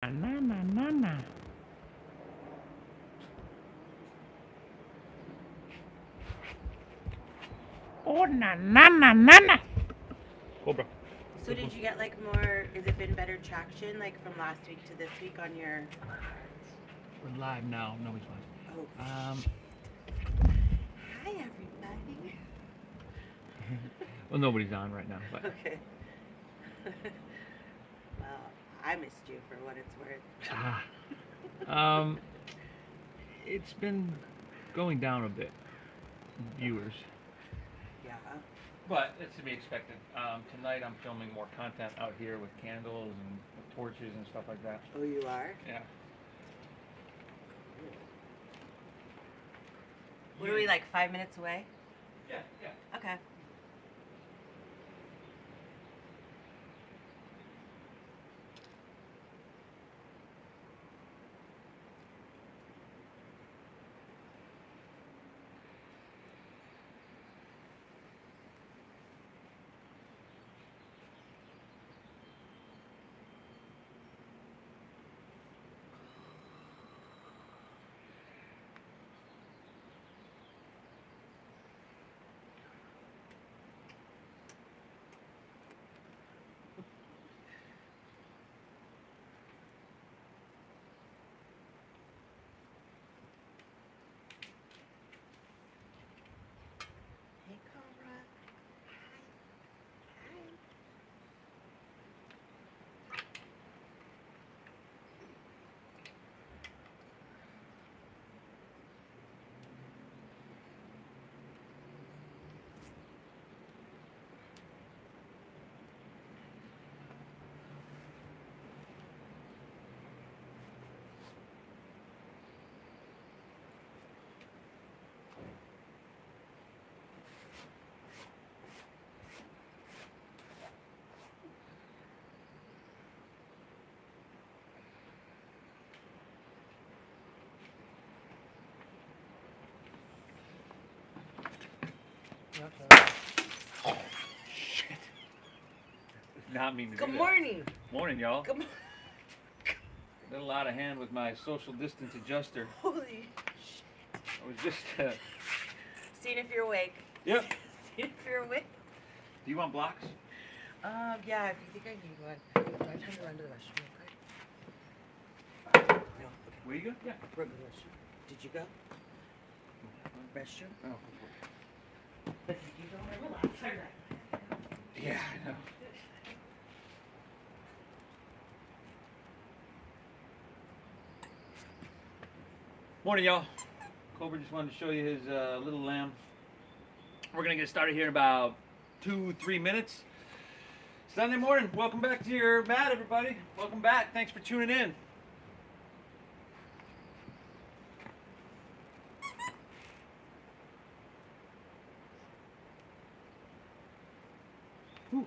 Na na na na. Oh na na na na na. Cobra. So did you get like more? Has it been better traction like from last week to this week on your? We're live now. Nobody's watching. Oh. Hi everybody. Well, nobody's on right now, but Okay. Well, I missed you for what it's worth. it's been going down a bit. Viewers. Yeah. But it's to be expected. Tonight I'm filming more content out here with candles and with torches and stuff like that. Oh, you are? Yeah. What are we, like 5 minutes away? Yeah, yeah. Okay. Hey, Cobra. Hi. Oh, shit. Not mean to Good do that. morning. Morning, y'all. Good morning. Little out of hand with my social distance adjuster. Holy shit. I was just, Seeing if you're awake. Yep. Seeing if you're awake. Do you want blocks? Yeah, if you think I need one. Do I have time to run to the restroom real quick? No. Okay. Where you go? Yeah. Run to the restroom. Did you go? Restroom? Oh. But did you go in the last time? Yeah, I know. Morning, y'all. Cobra just wanted to show you his little lamb. We're gonna get started here in about 2-3 minutes. Sunday morning. Welcome back to your mat, everybody. Welcome back. Thanks for tuning in. Whew.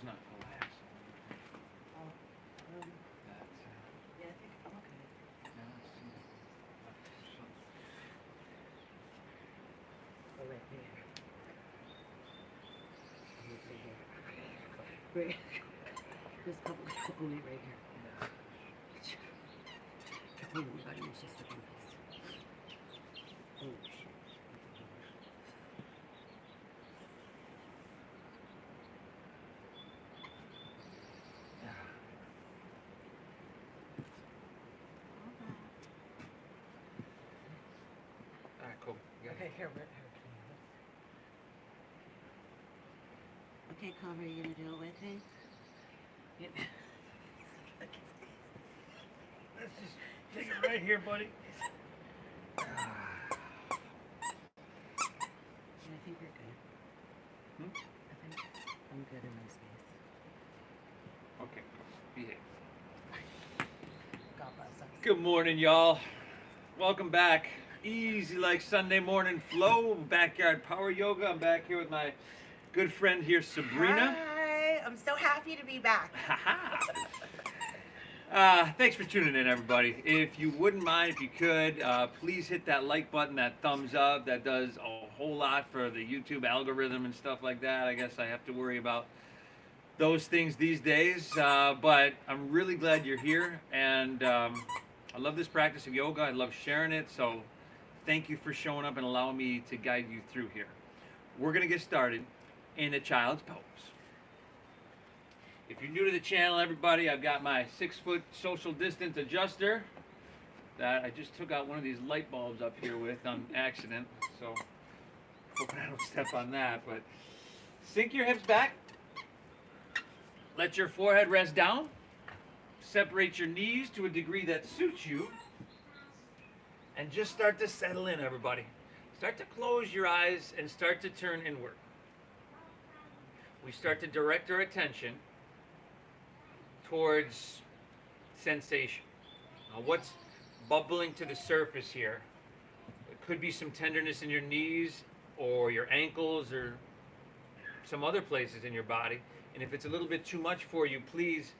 Not relaxed. Yeah, I think I'm okay. Oh, right here. Right here. There's a couple people right here. Oh my god, you must just look at this. Oh shit. Alright, cool. Okay, here, right here. Okay, Cobra, you gonna do it with me? Yeah. This Take it right here, buddy. I think you're good. Hmm? I think I'm good in my space. Okay, behave. God bless us. Good morning, y'all. Welcome back. Easy like Sunday morning flow, backyard power yoga. I'm back here with my good friend here, Sabrina. Hi, I'm so happy to be back. Thanks for tuning in, everybody. If you wouldn't mind, if you could, please hit that like button, that thumbs up. That does a whole lot for the YouTube algorithm and stuff like that. I guess I have to worry about those things these days, but I'm really glad you're here, and I love this practice of yoga. I love sharing it, so thank you for showing up and allowing me to guide you through here. We're going to get started in a child's pose. If you're new to the channel, everybody, I've got my 6-foot social distance adjuster that I just took out one of these light bulbs up here with on accident, so hoping I don't step on that. But sink your hips back, let your forehead rest down, separate your knees to a degree that suits you, and just start to settle in, everybody. Start to close your eyes and start to turn inward. We start to direct our attention towards sensation. Now, what's bubbling to the surface here? It could be some tenderness in your knees or your ankles or some other places in your body. And if it's a little bit too much for you, please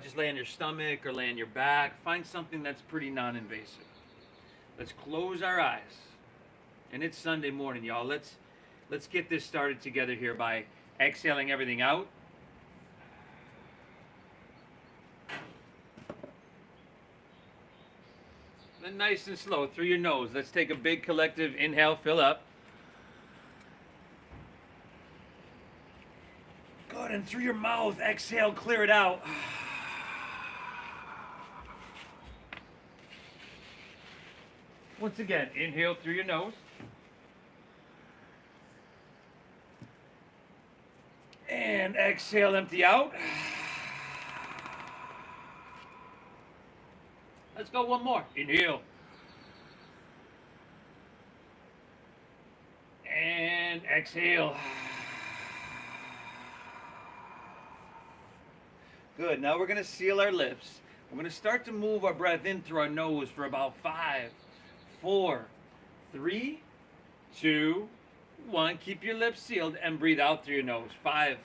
just lay on your stomach or lay on your back. Find something that's pretty non-invasive. Let's close our eyes. And it's Sunday morning, y'all. Let's get this started together here by exhaling everything out. Then nice and slow through your nose. Let's take a big collective inhale, fill up. Good, and through your mouth, exhale, clear it out. Once again, inhale through your nose. And exhale, empty out. Let's go one more. Inhale. And exhale. Good. Now we're going to seal our lips. We're going to start to move our breath in through our nose for about 5, 4, 3, 2, 1. Keep your lips sealed and breathe out through your nose. 5,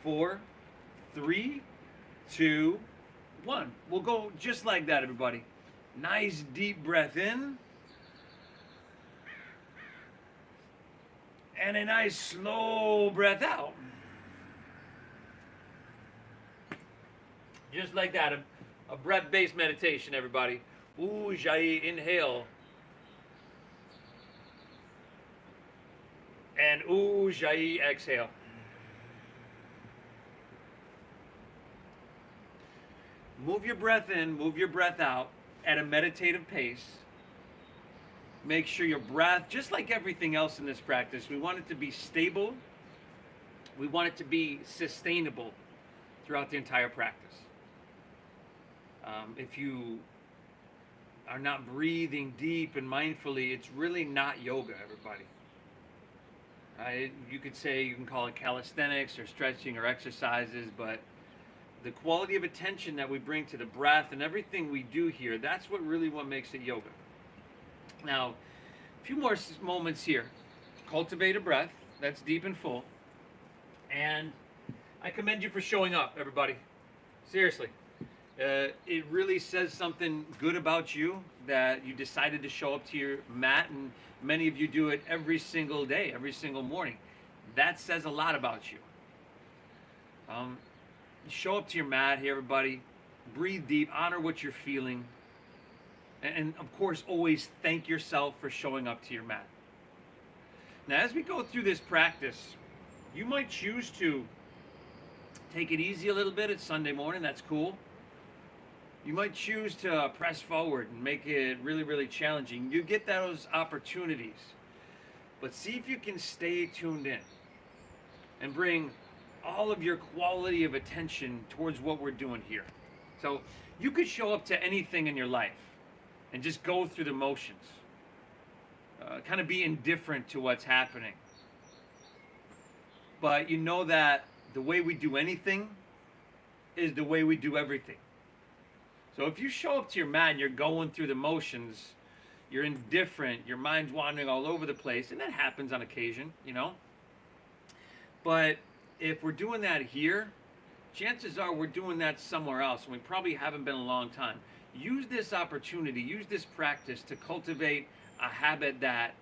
4, 3, 2, 1. We'll go just like that, everybody. Nice deep breath in. And a nice slow breath out. Just like that, a breath-based meditation, everybody. Ujjayi, inhale. And Ujjayi, exhale. Move your breath in, move your breath out at a meditative pace. Make sure your breath, just like everything else in this practice, we want it to be stable. We want it to be sustainable throughout the entire practice. If you are not breathing deep and mindfully, it's really not yoga, everybody. You could say, you can call it calisthenics or stretching or exercises, but the quality of attention that we bring to the breath and everything we do here, that's what makes it yoga. Now, a few more moments here. Cultivate a breath that's deep and full. And I commend you for showing up, everybody. Seriously. It really says something good about you that you decided to show up to your mat, and many of you do it every single day, every single morning. That says a lot about you. Show up to your mat here, everybody. Breathe deep, honor what you're feeling. And of course, always thank yourself for showing up to your mat. Now, as we go through this practice, you might choose to take it easy a little bit. It's Sunday morning, that's cool. You might choose to press forward and make it really, really challenging. You get those opportunities. But see if you can stay tuned in and bring all of your quality of attention towards what we're doing here. So you could show up to anything in your life. and just go through the motions. Kind of be indifferent to what's happening. But you know that the way we do anything is the way we do everything. So if you show up to your mat and you're going through the motions, you're indifferent, your mind's wandering all over the place, and that happens on occasion, you know. But if we're doing that here, chances are we're doing that somewhere else, and we probably haven't been a long time. Use this opportunity, use this practice to cultivate a habit that,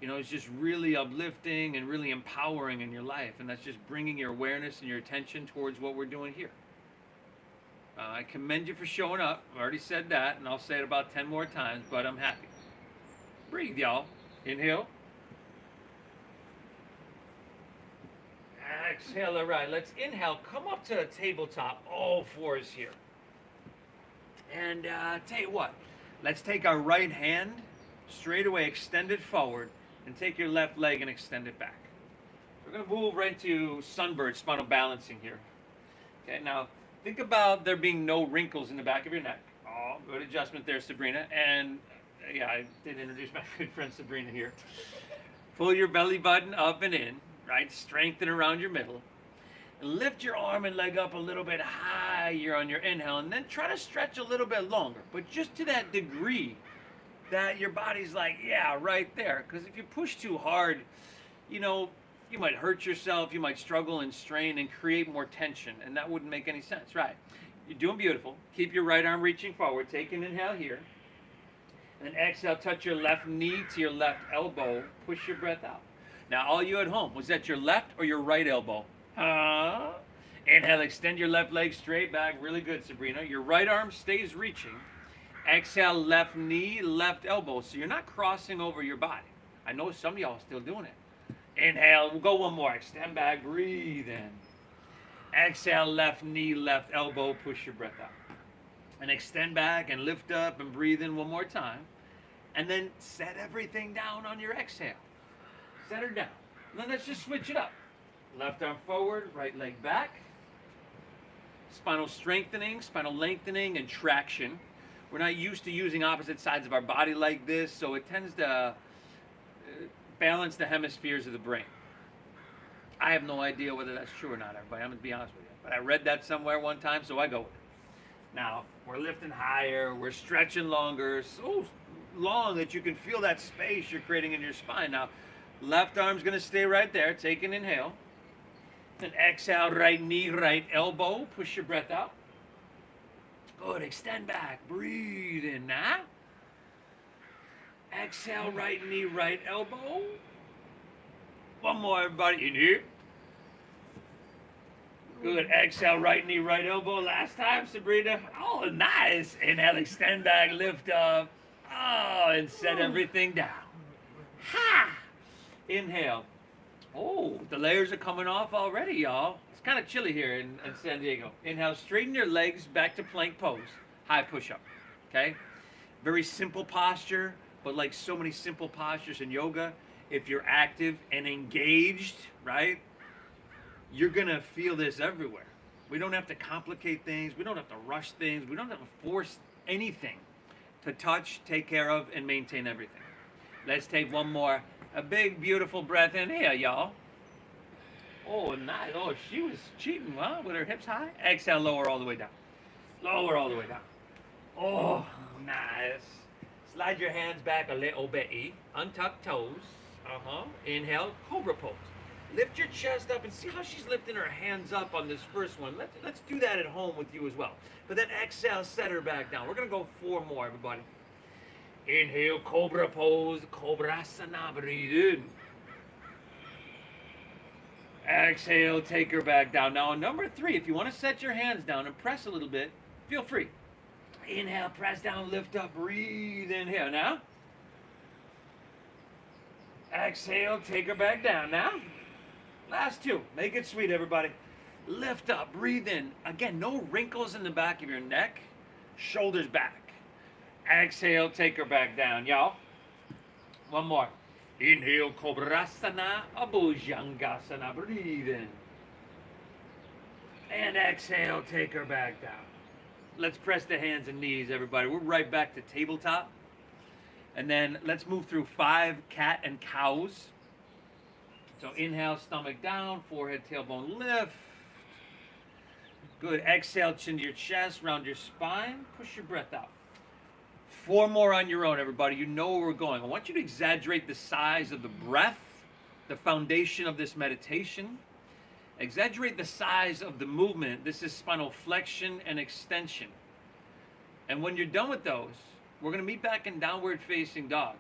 you know, is just really uplifting and really empowering in your life, and that's just bringing your awareness and your attention towards what we're doing here. I commend you for showing up. I've already said that, and I'll say it about 10 more times, but I'm happy. Breathe, y'all. Inhale. Exhale. All right, let's inhale. Come up to the tabletop, all fours here. And tell you what, let's take our right hand straight away, extend it forward, and take your left leg and extend it back. We're going to move right to sunbird spinal balancing here. Okay, now think about there being no wrinkles in the back of your neck. Oh, good adjustment there, Sabrina. And yeah, I did introduce my good friend Sabrina here. Pull your belly button up and in, right? Strengthen around your middle. And lift your arm and leg up a little bit higher on your inhale, and then try to stretch a little bit longer, but just to that degree that your body's like, yeah, right there. Because if you push too hard, you know, you might hurt yourself, you might struggle and strain and create more tension, and that wouldn't make any sense, right? You're doing beautiful. Keep your right arm reaching forward. Take an inhale here. And then exhale, touch your left knee to your left elbow. Push your breath out. Now, all you at home, was that your left or your right elbow? Inhale, extend your left leg straight back. Really good, Sabrina. Your right arm stays reaching. Exhale, left knee, left elbow. So you're not crossing over your body. I know some of y'all are still doing it. Inhale, we'll go one more. Extend back, breathe in. Exhale, left knee, left elbow. Push your breath out. And extend back and lift up and breathe in one more time. And then set everything down on your exhale. Set her down. And then let's just switch it up. Left arm forward, right leg back. Spinal strengthening, spinal lengthening, and traction. We're not used to using opposite sides of our body like this, so it tends to balance the hemispheres of the brain. I have no idea whether that's true or not, everybody. I'm going to be honest with you. But I read that somewhere one time, so I go with it. Now, we're lifting higher, we're stretching longer, so long that you can feel that space you're creating in your spine. Now, left arm's going to stay right there. Take an inhale. Then exhale, right knee, right elbow. Push your breath out. Good. Extend back. Breathe in now. Exhale, right knee, right elbow. One more, everybody. In here. Good. Exhale, right knee, right elbow. Last time, Sabrina. Oh, nice. Inhale, extend back, lift up. Oh, and set everything down. Ha! Inhale. Oh, the layers are coming off already, y'all. It's kind of chilly here in San Diego. Inhale, straighten your legs back to plank pose. High push-up, okay? Very simple posture, but like so many simple postures in yoga, if you're active and engaged, right, you're going to feel this everywhere. We don't have to complicate things. We don't have to rush things. We don't have to force anything to touch, take care of, and maintain everything. Let's take one more. A big, beautiful breath in here, y'all. Oh, nice. Oh, she was cheating, huh? With her hips high. Exhale, lower all the way down. Lower all the way down. Oh, nice. Slide your hands back a little bit. Untuck toes. Inhale, cobra pose. Lift your chest up and see how she's lifting her hands up on this first one. Let's do that at home with you as well. But then exhale, set her back down. We're going to go 4 more, everybody. Inhale, cobra pose, cobrasana, breathe in. Exhale, take her back down. Now on number 3, if you want to set your hands down and press a little bit, feel free. Inhale, press down, lift up, breathe in here. Now. Exhale, take her back down. Now. Last 2. Make it sweet, everybody. Lift up, breathe in. Again, no wrinkles in the back of your neck. Shoulders back. Exhale, take her back down, y'all. One more. Inhale, Kobrasana, Abhujangasana. Breathe in. And exhale, take her back down. Let's press the hands and knees, everybody. We're right back to tabletop. And then let's move through 5 cat and cows. So inhale, stomach down, forehead, tailbone lift. Good. Exhale, chin to your chest, round your spine. Push your breath out. 4 more on your own, everybody. You know where we're going. I want you to exaggerate the size of the breath, the foundation of this meditation. Exaggerate the size of the movement. This is spinal flexion and extension. And when you're done with those, we're going to meet back in downward facing dog.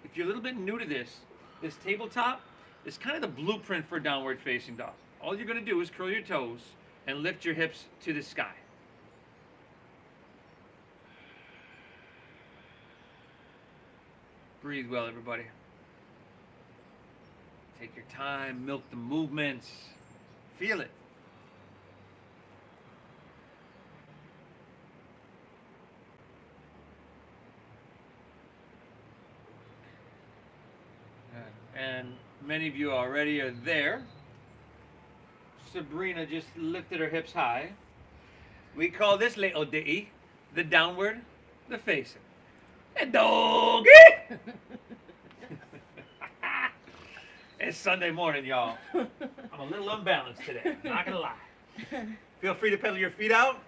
If you're a little bit new to this tabletop is kind of the blueprint for downward facing dog. All you're going to do is curl your toes and lift your hips to the sky. Breathe well, everybody. Take your time, milk the movements, feel it. And many of you already are there. Sabrina just lifted her hips high. We call this little ditty the downward, the facing. Hey, doggy! It's Sunday morning, y'all. I'm a little unbalanced today, not gonna lie. Feel free to pedal your feet out.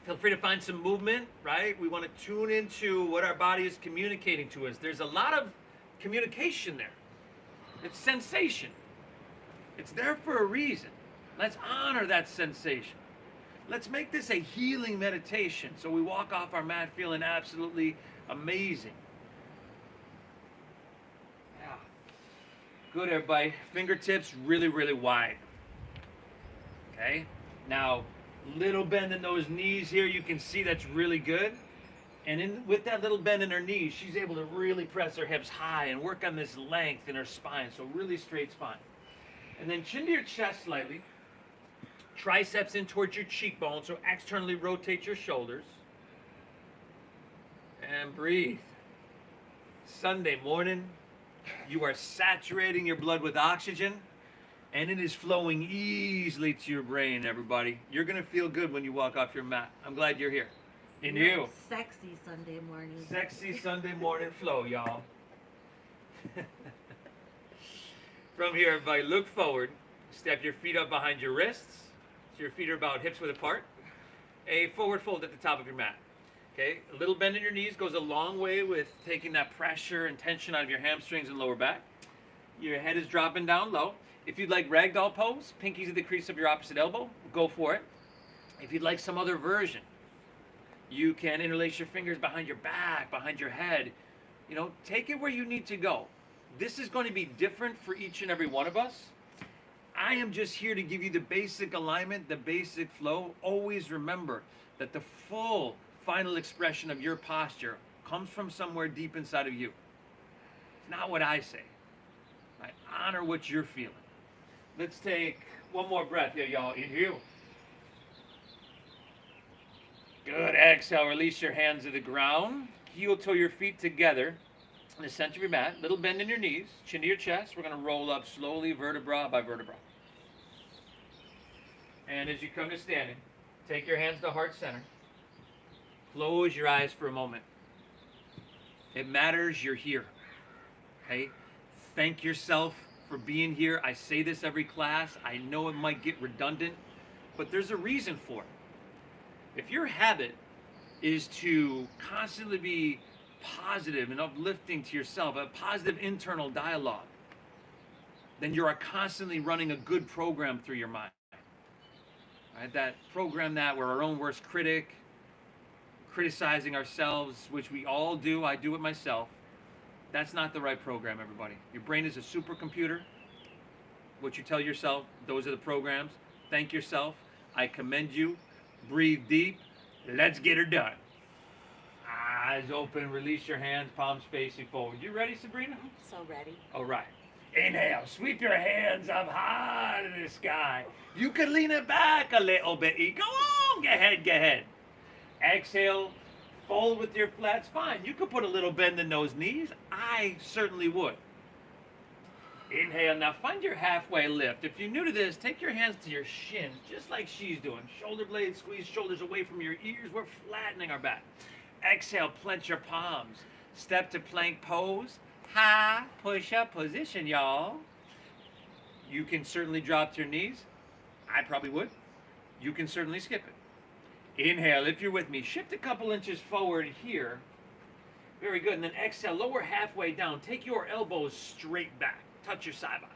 Feel free to find some movement, right? We want to tune into what our body is communicating to us. There's a lot of communication there. It's sensation. It's there for a reason. Let's honor that sensation. Let's make this a healing meditation so we walk off our mat feeling absolutely amazing. Yeah. Good, everybody. Fingertips really, really wide. Okay? Now, little bend in those knees here. You can see that's really good. And with that little bend in her knees, she's able to really press her hips high and work on this length in her spine. So really straight spine. And then chin to your chest slightly. Triceps in towards your cheekbone. So externally rotate your shoulders. And breathe. Sunday morning, you are saturating your blood with oxygen. And it is flowing easily to your brain, everybody. You're going to feel good when you walk off your mat. I'm glad you're here. And you. Sexy Sunday morning. Sexy Sunday morning flow, y'all. From here, everybody, look forward. Step your feet up behind your wrists. So your feet are about hips width apart. A forward fold at the top of your mat. Okay, a little bend in your knees goes a long way with taking that pressure and tension out of your hamstrings and lower back. Your head is dropping down low. If you'd like ragdoll pose, pinkies at the crease of your opposite elbow, go for it. If you'd like some other version, you can interlace your fingers behind your back, behind your head. You know, take it where you need to go. This is going to be different for each and every one of us. I am just here to give you the basic alignment, the basic flow. Always remember that the full final expression of your posture comes from somewhere deep inside of you. It's not what I say. I honor what you're feeling. Let's take one more breath here, y'all. Inhale. Good. Exhale. Release your hands to the ground. Heel toe your feet together in the center of your mat. Little bend in your knees. Chin to your chest. We're going to roll up slowly, vertebra by vertebra. And as you come to standing, take your hands to heart center. Close your eyes for a moment. It matters you're here. Okay? Thank yourself for being here. I say this every class. I know it might get redundant, but there's a reason for it. If your habit is to constantly be positive and uplifting to yourself, a positive internal dialogue, then you are constantly running a good program through your mind. Right? That program that we're our own worst critic, criticizing ourselves, which we all do. I do it myself. That's not the right program, everybody. Your brain is a supercomputer. What you tell yourself, those are the programs. Thank yourself. I commend you. Breathe deep. Let's get her done. Eyes open. Release your hands. Palms facing forward. You ready, Sabrina? I'm so ready. All right. Inhale. Sweep your hands up high to the sky. You can lean it back a little bit. Go on. Go ahead. Go ahead. Exhale. Fold with your flat spine. You could put a little bend in those knees. I certainly would. Inhale. Now find your halfway lift. If you're new to this, take your hands to your shins, just like she's doing. Shoulder blades, squeeze shoulders away from your ears. We're flattening our back. Exhale, clench your palms. Step to plank pose. High push-up position, y'all. You can certainly drop to your knees. I probably would. You can certainly skip it. Inhale, if you're with me. Shift a couple inches forward here. Very good. And then exhale, lower halfway down. Take your elbows straight back. Touch your side body.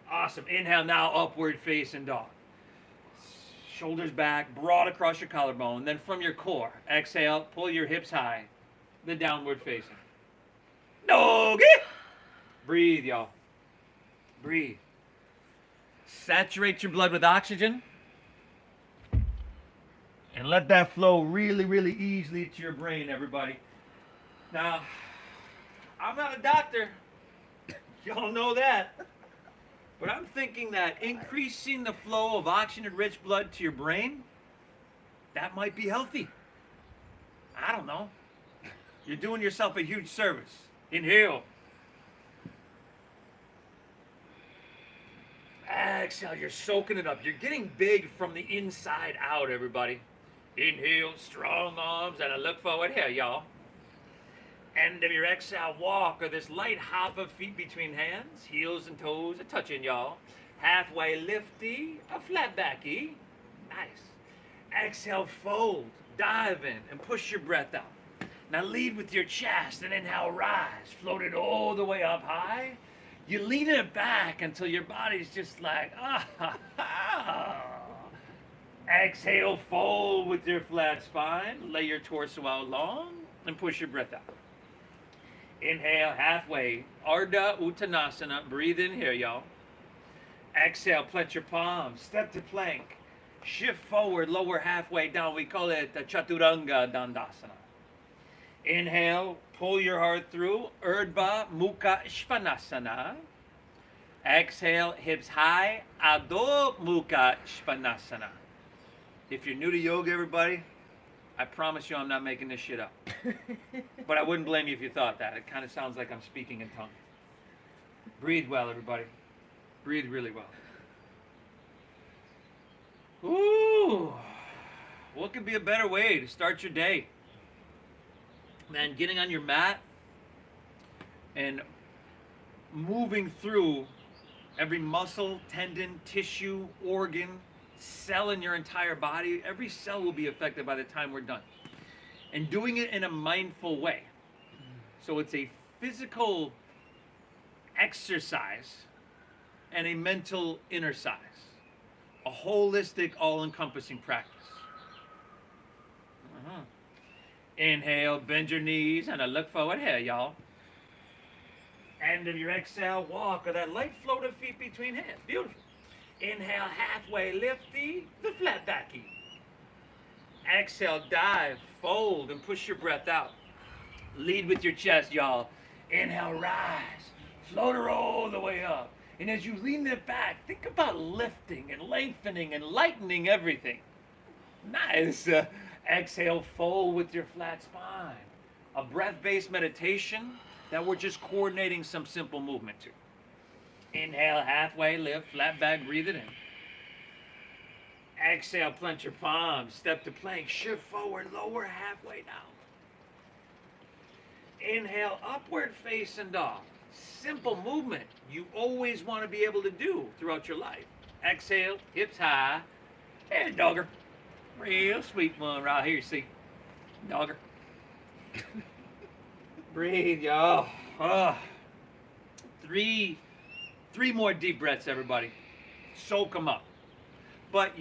Awesome. Inhale, now upward facing dog. Shoulders back, broad across your collarbone. Then from your core, exhale, pull your hips high. The downward facing. Doggy. Breathe, y'all. Breathe. Saturate your blood with oxygen. And let that flow really, really easily to your brain, everybody. Now, I'm not a doctor. Y'all know that. But I'm thinking that increasing the flow of oxygen-rich blood to your brain, that might be healthy. I don't know. You're doing yourself a huge service. Inhale. Exhale, you're soaking it up. You're getting big from the inside out, everybody. Inhale, strong arms, and I look forward here, y'all. End of your exhale, walk, or this light hop of feet between hands, heels and toes are touching, y'all. Halfway lifty, a flat backy. Nice. Exhale, fold, dive in, and push your breath out. Now lead with your chest, and inhale, rise. Float it all the way up high. You lean it back until your body's just like, ah, ha, ha. Exhale, fold with your flat spine. Lay your torso out long, and push your breath out. Inhale, halfway, Ardha Uttanasana. Breathe in here, y'all. Exhale, plant your palms, step to plank. Shift forward, lower halfway down. We call it the Chaturanga Dandasana. Inhale, pull your heart through, Urdhva Mukha Svanasana. Exhale, hips high, Adho Mukha Svanasana. If you're new to yoga, everybody, I promise you I'm not making this shit up. But I wouldn't blame you if you thought that. It kind of sounds like I'm speaking in tongue. Breathe well, everybody. Breathe really well. Ooh. What could be a better way to start your day? Man, getting on your mat and moving through every muscle, tendon, tissue, organ, cell in your entire body. Every cell will be affected by the time we're done. And doing it in a mindful way. So it's a physical exercise and a mental exercise. A holistic, all-encompassing practice. Inhale, bend your knees, and I look forward here, y'all. End of your exhale, walk, or that light float of feet between hands. Beautiful. Inhale, halfway lifty, the flat backy. Exhale, dive, fold, and push your breath out. Lead with your chest, y'all. Inhale, rise. Float her all the way up. And as you lean it back, think about lifting and lengthening and lightening everything. Nice. Exhale, fold with your flat spine. A breath-based meditation that we're just coordinating some simple movement to. Inhale, halfway lift, flat back, breathe it in. Exhale, plant your palms, step to plank, shift forward, lower halfway down. Inhale, upward facing dog. Simple movement you always want to be able to do throughout your life. Exhale, hips high, and dogger. Real sweet one right here, see? Dogger. Breathe, y'all. Three more deep breaths, everybody. Soak them up. But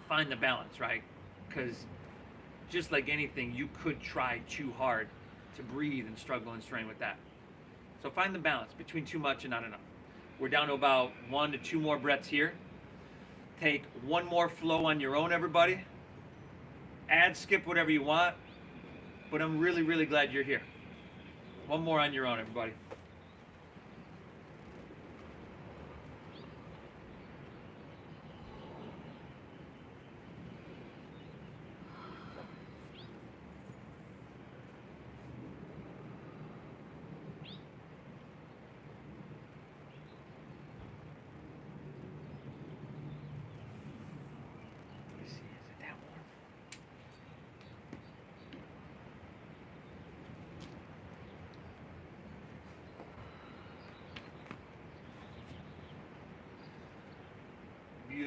find the balance, right? Because just like anything, you could try too hard to breathe and struggle and strain with that. So find the balance between too much and not enough. We're down to about 1 to 2 more breaths here. Take one more flow on your own, everybody. Add, skip whatever you want. But I'm really, really glad you're here. One more on your own, everybody.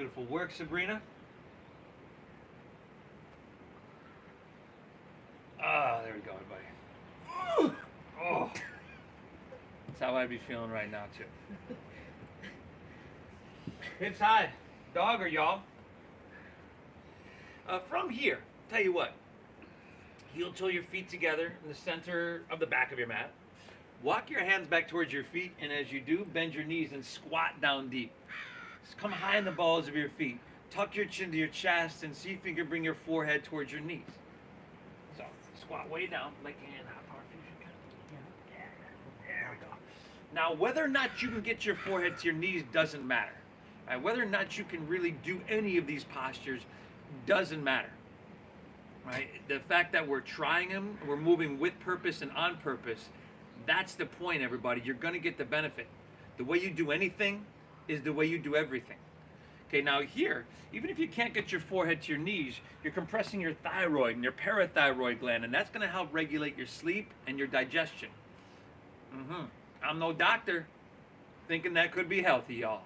Beautiful work, Sabrina. Ah, there we go, everybody. Oh, that's how I'd be feeling right now, too. Hips high. Dogger, y'all. From here, tell you what. Heel toe your feet together in the center of the back of your mat. Walk your hands back towards your feet, and as you do, bend your knees and squat down deep. Just come high in the balls of your feet. Tuck your chin to your chest and see if you can bring your forehead towards your knees. So, squat way down, leg hand out, power fusion kind of. Yeah, there we go. Now, whether or not you can get your forehead to your knees doesn't matter. Right? Whether or not you can really do any of these postures doesn't matter. Right? The fact that we're trying them, we're moving with purpose and on purpose, that's the point, everybody. You're going to get the benefit. The way you do anything is the way you do everything. Okay, now here, even if you can't get your forehead to your knees, you're compressing your thyroid and your parathyroid gland, and that's going to help regulate your sleep and your digestion. I'm no doctor, thinking that could be healthy, y'all.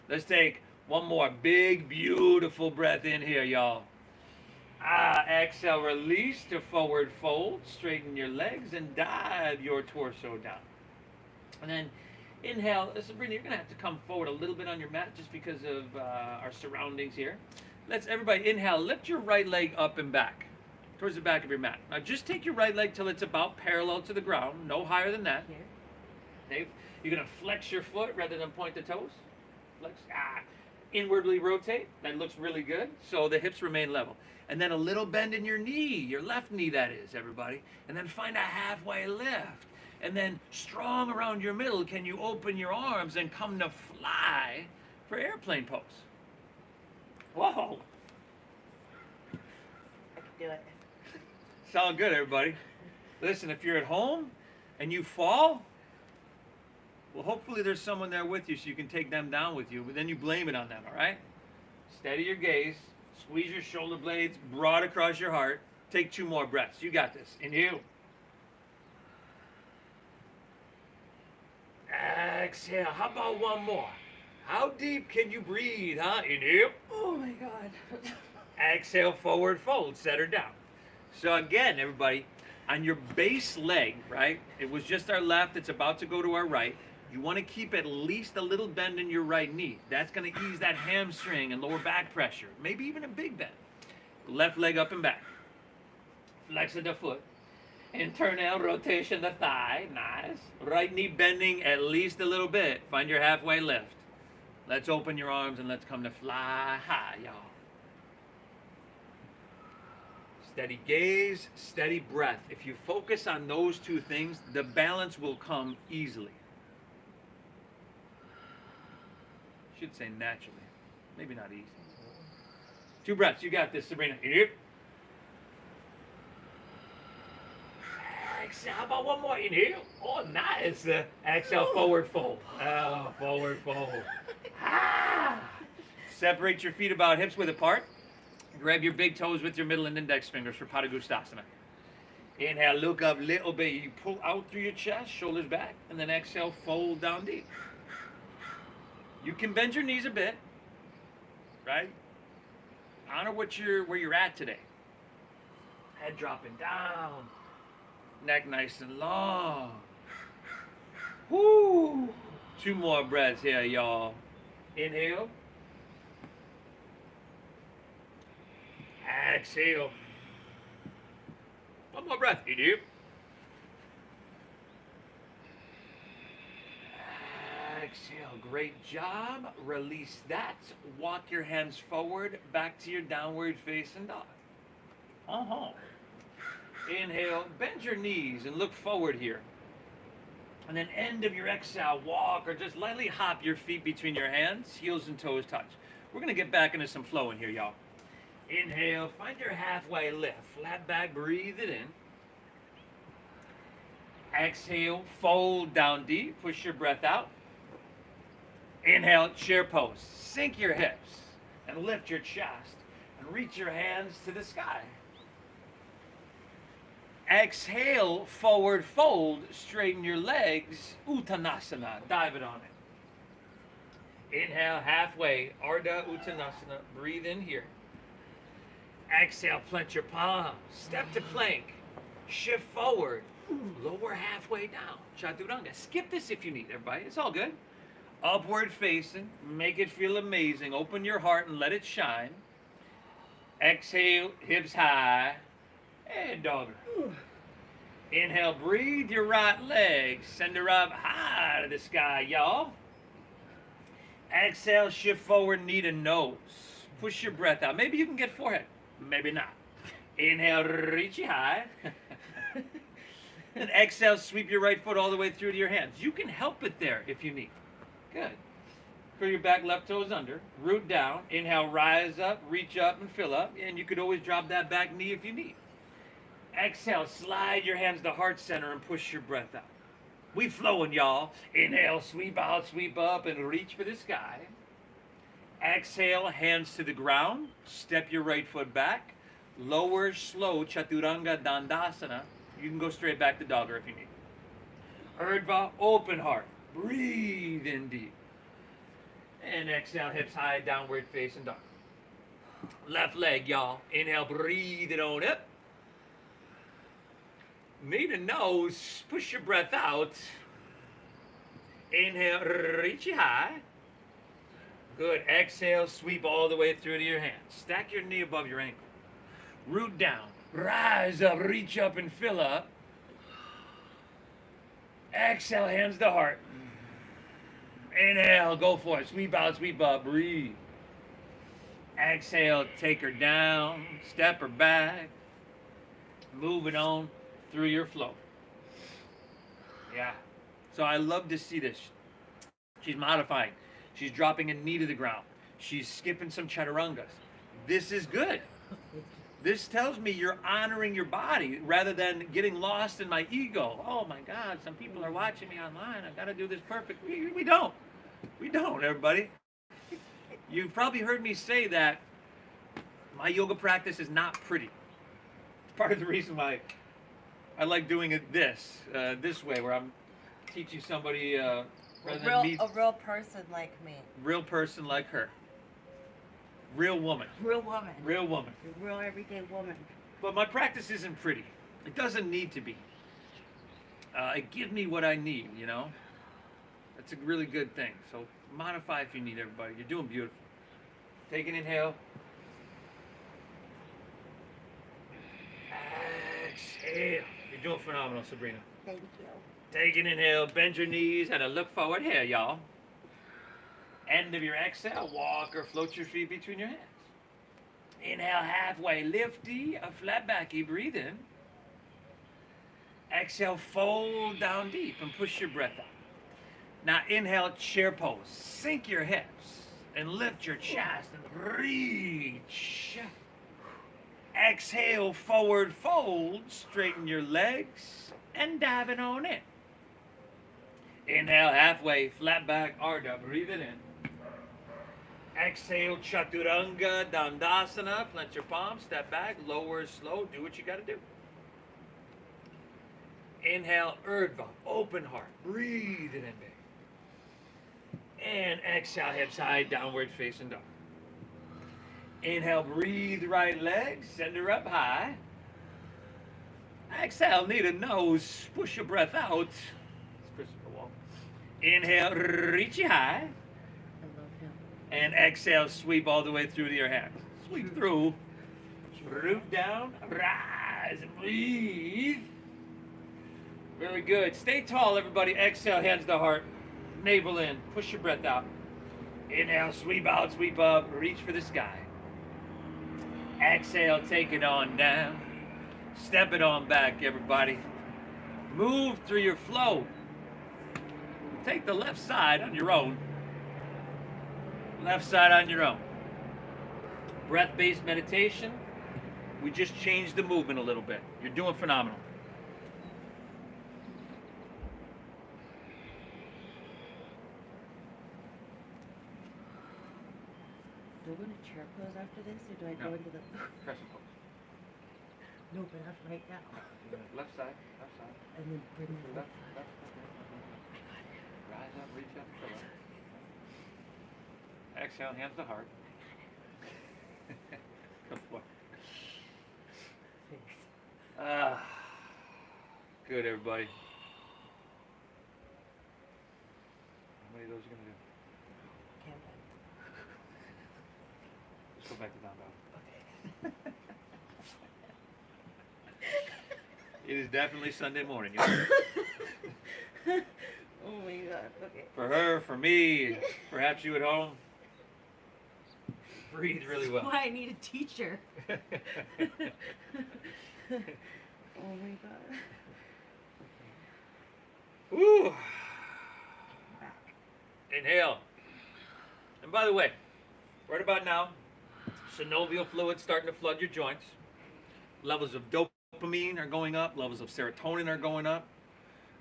Let's take one more big, beautiful breath in here, y'all. Exhale, release to forward fold. Straighten your legs and dive your torso down. And then inhale. Sabrina, you're going to have to come forward a little bit on your mat just because of our surroundings here. Let's everybody inhale. Lift your right leg up and back towards the back of your mat. Now just take your right leg till it's about parallel to the ground. No higher than that. Okay. You're going to flex your foot rather than point the toes. Flex. Inwardly rotate. That looks really good. So the hips remain level. And then a little bend in your knee, your left knee that is, everybody. And then find a halfway lift. And then strong around your middle, can you open your arms and come to fly for airplane pose? Whoa. I can do it. Sound good, everybody. Listen, if you're at home and you fall, well, hopefully there's someone there with you so you can take them down with you, but then you blame it on them, all right? Steady your gaze. Squeeze your shoulder blades broad across your heart. Take 2 more breaths. You got this. Inhale. Exhale. How about one more? How deep can you breathe, huh? Inhale. Oh my God. Exhale, forward fold. Set her down. So again, everybody, on your base leg, right? It was just our left. It's about to go to our right. You want to keep at least a little bend in your right knee. That's going to ease that hamstring and lower back pressure. Maybe even a big bend. Left leg up and back. Flex of the foot. Internal rotation the thigh. Nice. Right knee bending at least a little bit. Find your halfway lift. Let's open your arms and let's come to fly high, y'all. Steady gaze, steady breath. If you focus on those 2 things, the balance will come easily. Should say naturally. Maybe not easy. 2 breaths. You got this, Sabrina. Yep. Exhale. How about one more? Inhale. Oh, nice. Exhale, forward fold. Oh, forward fold. Separate your feet about hips width apart. Grab your big toes with your middle and index fingers for Padagustasana. Inhale, look up a little bit. You pull out through your chest, shoulders back, and then exhale, fold down deep. You can bend your knees a bit, right? Honor where you're at today. Head dropping down. Neck nice and long. Woo! 2 more breaths here, y'all. Inhale. Exhale. 1 more breath. Inhale. Exhale. Great job. Release that. Walk your hands forward back to your downward facing dog. Inhale. Bend your knees and look forward here. And then end of your exhale, walk or just lightly hop your feet between your hands. Heels and toes touch. We're going to get back into some flow in here, y'all. Inhale. Find your halfway lift. Flat back. Breathe it in. Exhale. Fold down deep. Push your breath out. Inhale, chair pose. Sink your hips and lift your chest and reach your hands to the sky. Exhale, forward fold, straighten your legs, Uttanasana, dive it on Inhale halfway, Ardha Uttanasana. Breathe in here. Exhale, plant your palms. Step to plank. Shift forward. Lower halfway down. Chaturanga. Skip this if you need, everybody. It's all good. Upward facing. Make it feel amazing. Open your heart and let it shine. Exhale, hips high. And dogger. Inhale, breathe your right leg. Send her up high to the sky, y'all. Exhale, shift forward, knee to nose. Push your breath out. Maybe you can get forehead. Maybe not. Inhale, reach you high. And exhale, sweep your right foot all the way through to your hands. You can help it there if you need. Good. Curl your back, left toes under. Root down. Inhale, rise up, reach up, and fill up. And you could always drop that back knee if you need. Exhale, slide your hands to heart center and push your breath out. We flowing, y'all. Inhale, sweep out, sweep up, and reach for the sky. Exhale, hands to the ground. Step your right foot back. Lower, slow, Chaturanga Dandasana. You can go straight back to dogger if you need. Urdhva, open heart. Breathe in deep. And exhale, hips high, downward facing dog. Left leg, y'all. Inhale, breathe it on up. Knee to nose, push your breath out. Inhale, reach you high. Good. Exhale, sweep all the way through to your hands. Stack your knee above your ankle. Root down. Rise up, reach up and fill up. Exhale, hands to heart. Inhale, go for it. Sweep out, sweep up, breathe. Exhale, take her down, step her back. Move it on through your flow. Yeah. So I love to see this. She's modifying. She's dropping a knee to the ground. She's skipping some chaturangas. This is good. This tells me you're honoring your body rather than getting lost in my ego. Oh my God, some people are watching me online. I've got to do this perfect. We don't. We don't, everybody. You've probably heard me say that my yoga practice is not pretty. It's part of the reason why I like doing it this way, where I'm teaching somebody rather than me. A real person like me. Real person like her. Real woman. Real woman. Real woman. A real everyday woman. But my practice isn't pretty. It doesn't need to be. It gives me what I need, you know? That's a really good thing. So modify if you need, everybody. You're doing beautiful. Take an inhale. Exhale. You're doing phenomenal, Sabrina. Thank you. Take an inhale, bend your knees, and a look forward here, y'all. End of your exhale, walk or float your feet between your hands. Inhale halfway, lifty, a flat backy, breathe in. Exhale, fold down deep and push your breath out. Now inhale, chair pose. Sink your hips and lift your chest and reach. Exhale, forward fold, straighten your legs and dive it on in. Inhale halfway, flat back, Ardha, breathe it in. Exhale, Chaturanga Dandasana. Plant your palms, step back, lower, slow. Do what you got to do. Inhale, Urdhva, open heart. Breathe it in big. And exhale, hips high, downward facing dog. Inhale, breathe right leg, send her up high. Exhale, knee to nose, push your breath out. It's Christopher Wall. Inhale, reach you high. And exhale, sweep all the way through to your hands. Sweep through. Root down, rise, and breathe. Very good. Stay tall, everybody. Exhale, hands to heart. Navel in. Push your breath out. Inhale, sweep out, sweep up. Reach for the sky. Exhale, take it on down. Step it on back, everybody. Move through your flow. Take the left side on your own. Left side on your own. Breath-based meditation. We just changed the movement a little bit. You're doing phenomenal. Do I go to chair pose after this, or do I No. go into the... Crescent pose. No, but that's right now. Left side, left side. And then bring the Left, left, left, left, left. Rise up, reach up, fill up. Exhale, hands to heart. Good boy. Ah, good, everybody. How many of those are you gonna do? Can't Let's go back to down dog. Okay. It is definitely Sunday morning. You know? Oh my god. Okay. For her, for me, perhaps you at home. Breathe really well. Why I need a teacher. Oh my god. Woo. Inhale. And by the way, right about now, synovial fluid starting to flood your joints. Levels of dopamine are going up. Levels of serotonin are going up.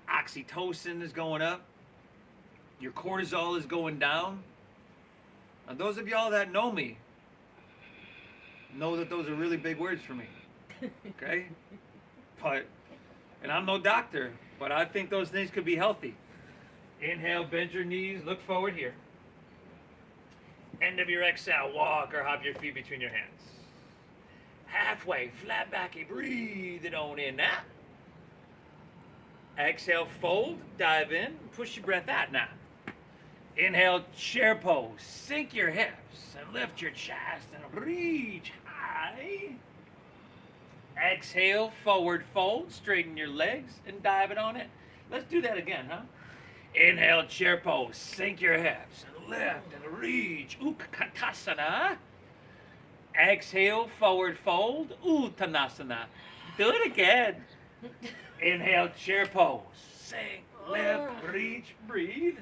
Oxytocin is going up. Your cortisol is going down. Now, those of y'all that know me know that those are really big words for me. Okay? And I'm no doctor, but I think those things could be healthy. Inhale, bend your knees, look forward here. End of your exhale, walk or hop your feet between your hands. Halfway, flat backy, breathe it on in now. Exhale, fold, dive in, push your breath out now. Inhale, chair pose, sink your hips and lift your chest and reach high. Exhale, forward fold, straighten your legs and dive it on in. Let's do that again, huh? Inhale, chair pose, sink your hips and lift and reach, Utkatasana. Exhale, forward fold, Uttanasana. Do it again. Inhale, chair pose, sink, lift, reach, breathe.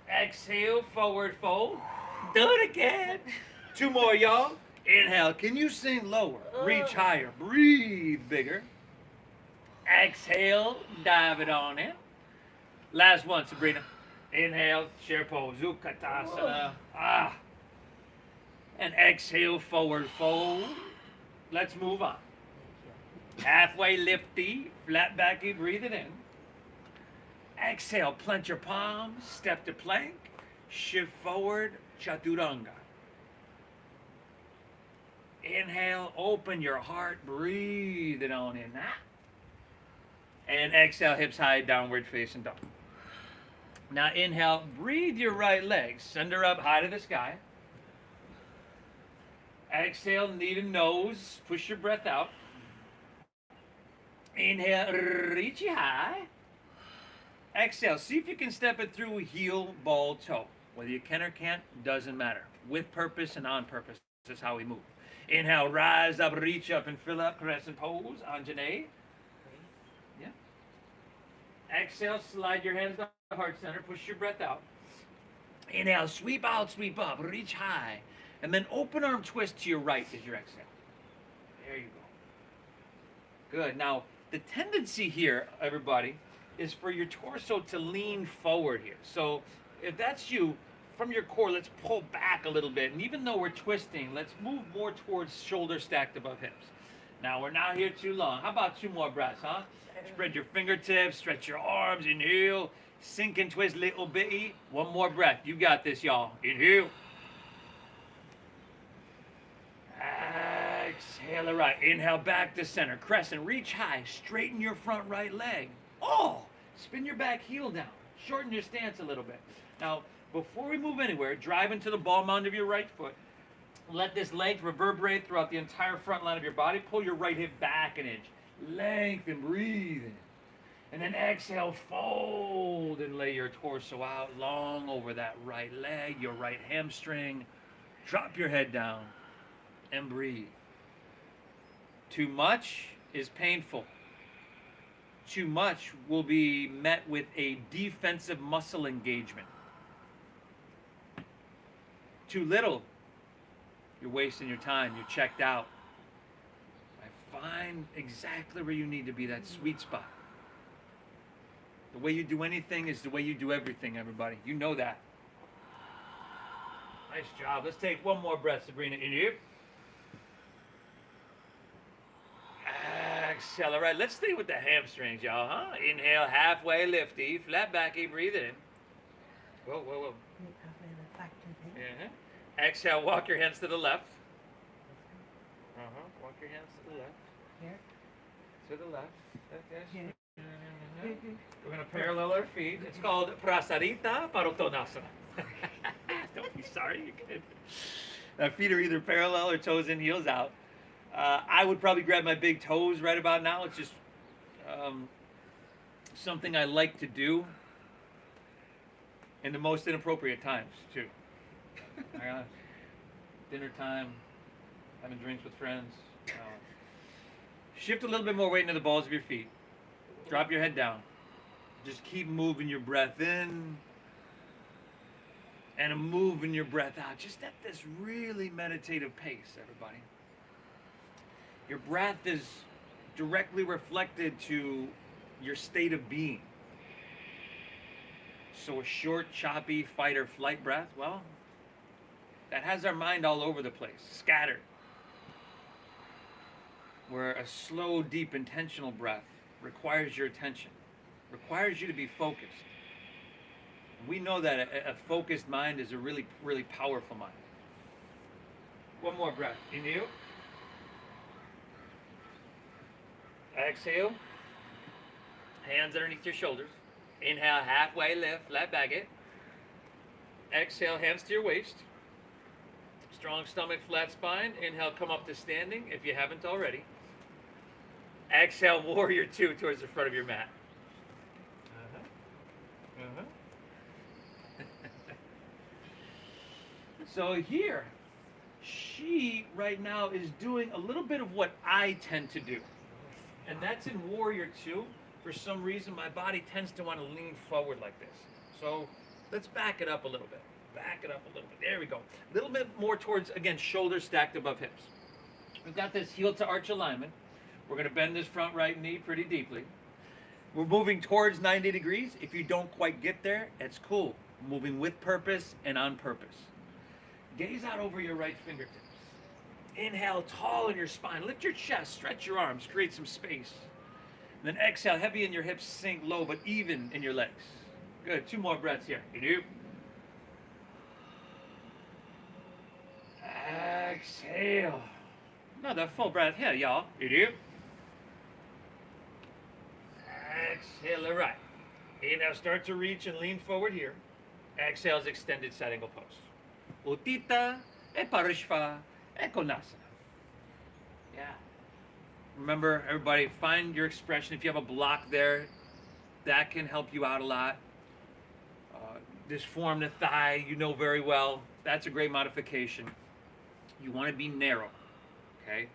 Exhale, forward fold. Do it again. 2 more, y'all. Inhale, can you sing lower? Reach higher, breathe bigger. Exhale, dive it on in. Last one, Sabrina. Inhale, chair pose, Utkatasana. And exhale, forward fold. Let's move on. Halfway lifty, flat backy, breathe it in. Exhale, plant your palms, step to plank, shift forward, chaturanga. Inhale, open your heart, breathe it on in. And exhale, hips high, downward facing dog. Now inhale, breathe your right leg, send her up high to the sky. Exhale, knee to nose, push your breath out. Inhale, reach it high. Exhale, see if you can step it through heel, ball, toe. Whether you can or can't, doesn't matter. With purpose and on purpose, this is how we move. Inhale, rise up, reach up and fill up, crescent pose, Anjane. Yeah. Exhale, slide your hands to the heart center, push your breath out. Inhale, sweep out, sweep up, reach high. And then open arm twist to your right as your exhale. There you go. Good. Now, the tendency here, everybody, is for your torso to lean forward here. So if that's you, from your core, let's pull back a little bit. And even though we're twisting, let's move more towards shoulder stacked above hips. Now, we're not here too long. How about 2 more breaths, huh? Spread your fingertips, stretch your arms, inhale. Sink and twist little bitty. 1 more breath. You got this, y'all. Inhale. Exhale, all right. Inhale, back to center. Crescent, reach high. Straighten your front right leg. Oh, spin your back heel down. Shorten your stance a little bit. Now, before we move anywhere, drive into the ball mound of your right foot. Let this leg reverberate throughout the entire front line of your body. Pull your right hip back an inch. Lengthen, breathe in. And then exhale, fold and lay your torso out long over that right leg, your right hamstring. Drop your head down and breathe. Too much is painful. Too much will be met with a defensive muscle engagement. Too little, you're wasting your time, you're checked out. Find exactly where you need to be, that sweet spot. The way you do anything is the way you do everything, everybody. You know that. Nice job. Let's take 1 more breath, Sabrina. In here. Exhale. All right, let's stay with the hamstrings, y'all, huh? Inhale, halfway lifty, flat backy, breathe in. Whoa, whoa, whoa. Exhale, walk your hands to the left. Walk your hands to the left. Here. To the left. Okay. We're going to parallel our feet. It's called Prasarita Padottanasana. Don't be sorry. You're good. Our feet are either parallel or toes in, heels out. I would probably grab my big toes right about now. It's just something I like to do in the most inappropriate times, too. Dinner time, having drinks with friends. Shift a little bit more weight into the balls of your feet. Drop your head down. Just keep moving your breath in and moving your breath out. Just at this really meditative pace, everybody. Your breath is directly reflected to your state of being. So a short, choppy fight or flight breath, well, that has our mind all over the place, scattered. Where a slow, deep, intentional breath requires your attention, requires you to be focused. We know that a focused mind is a really, really powerful mind. One more breath. Inhale. Exhale. Hands underneath your shoulders. Inhale, halfway lift, flat back it. Exhale, hands to your waist. Strong stomach, flat spine. Inhale, come up to standing if you haven't already. Exhale, warrior two towards the front of your mat. So here, she right now is doing a little bit of what I tend to do. And that's in warrior two. For some reason, my body tends to want to lean forward like this. So let's back it up a little bit. Back it up a little bit. There we go. A little bit more towards, again, shoulders stacked above hips. We've got this heel to arch alignment. We're going to bend this front right knee pretty deeply. We're moving towards 90 degrees. If you don't quite get there, it's cool. Moving with purpose and on purpose. Gaze out over your right fingertips. Inhale, tall in your spine. Lift your chest, stretch your arms, create some space. And then exhale, heavy in your hips, sink low, but even in your legs. Good. 2 more breaths here. You do. Exhale. Another full breath here, y'all. You do. Exhale, all right. Inhale, start to reach and lean forward here. Exhale is extended side angle pose. Uttita e Parishva e Konasana. Yeah. Remember, everybody, find your expression. If you have a block there, that can help you out a lot. This form, the thigh, you know very well. That's a great modification. You want to be narrow, okay?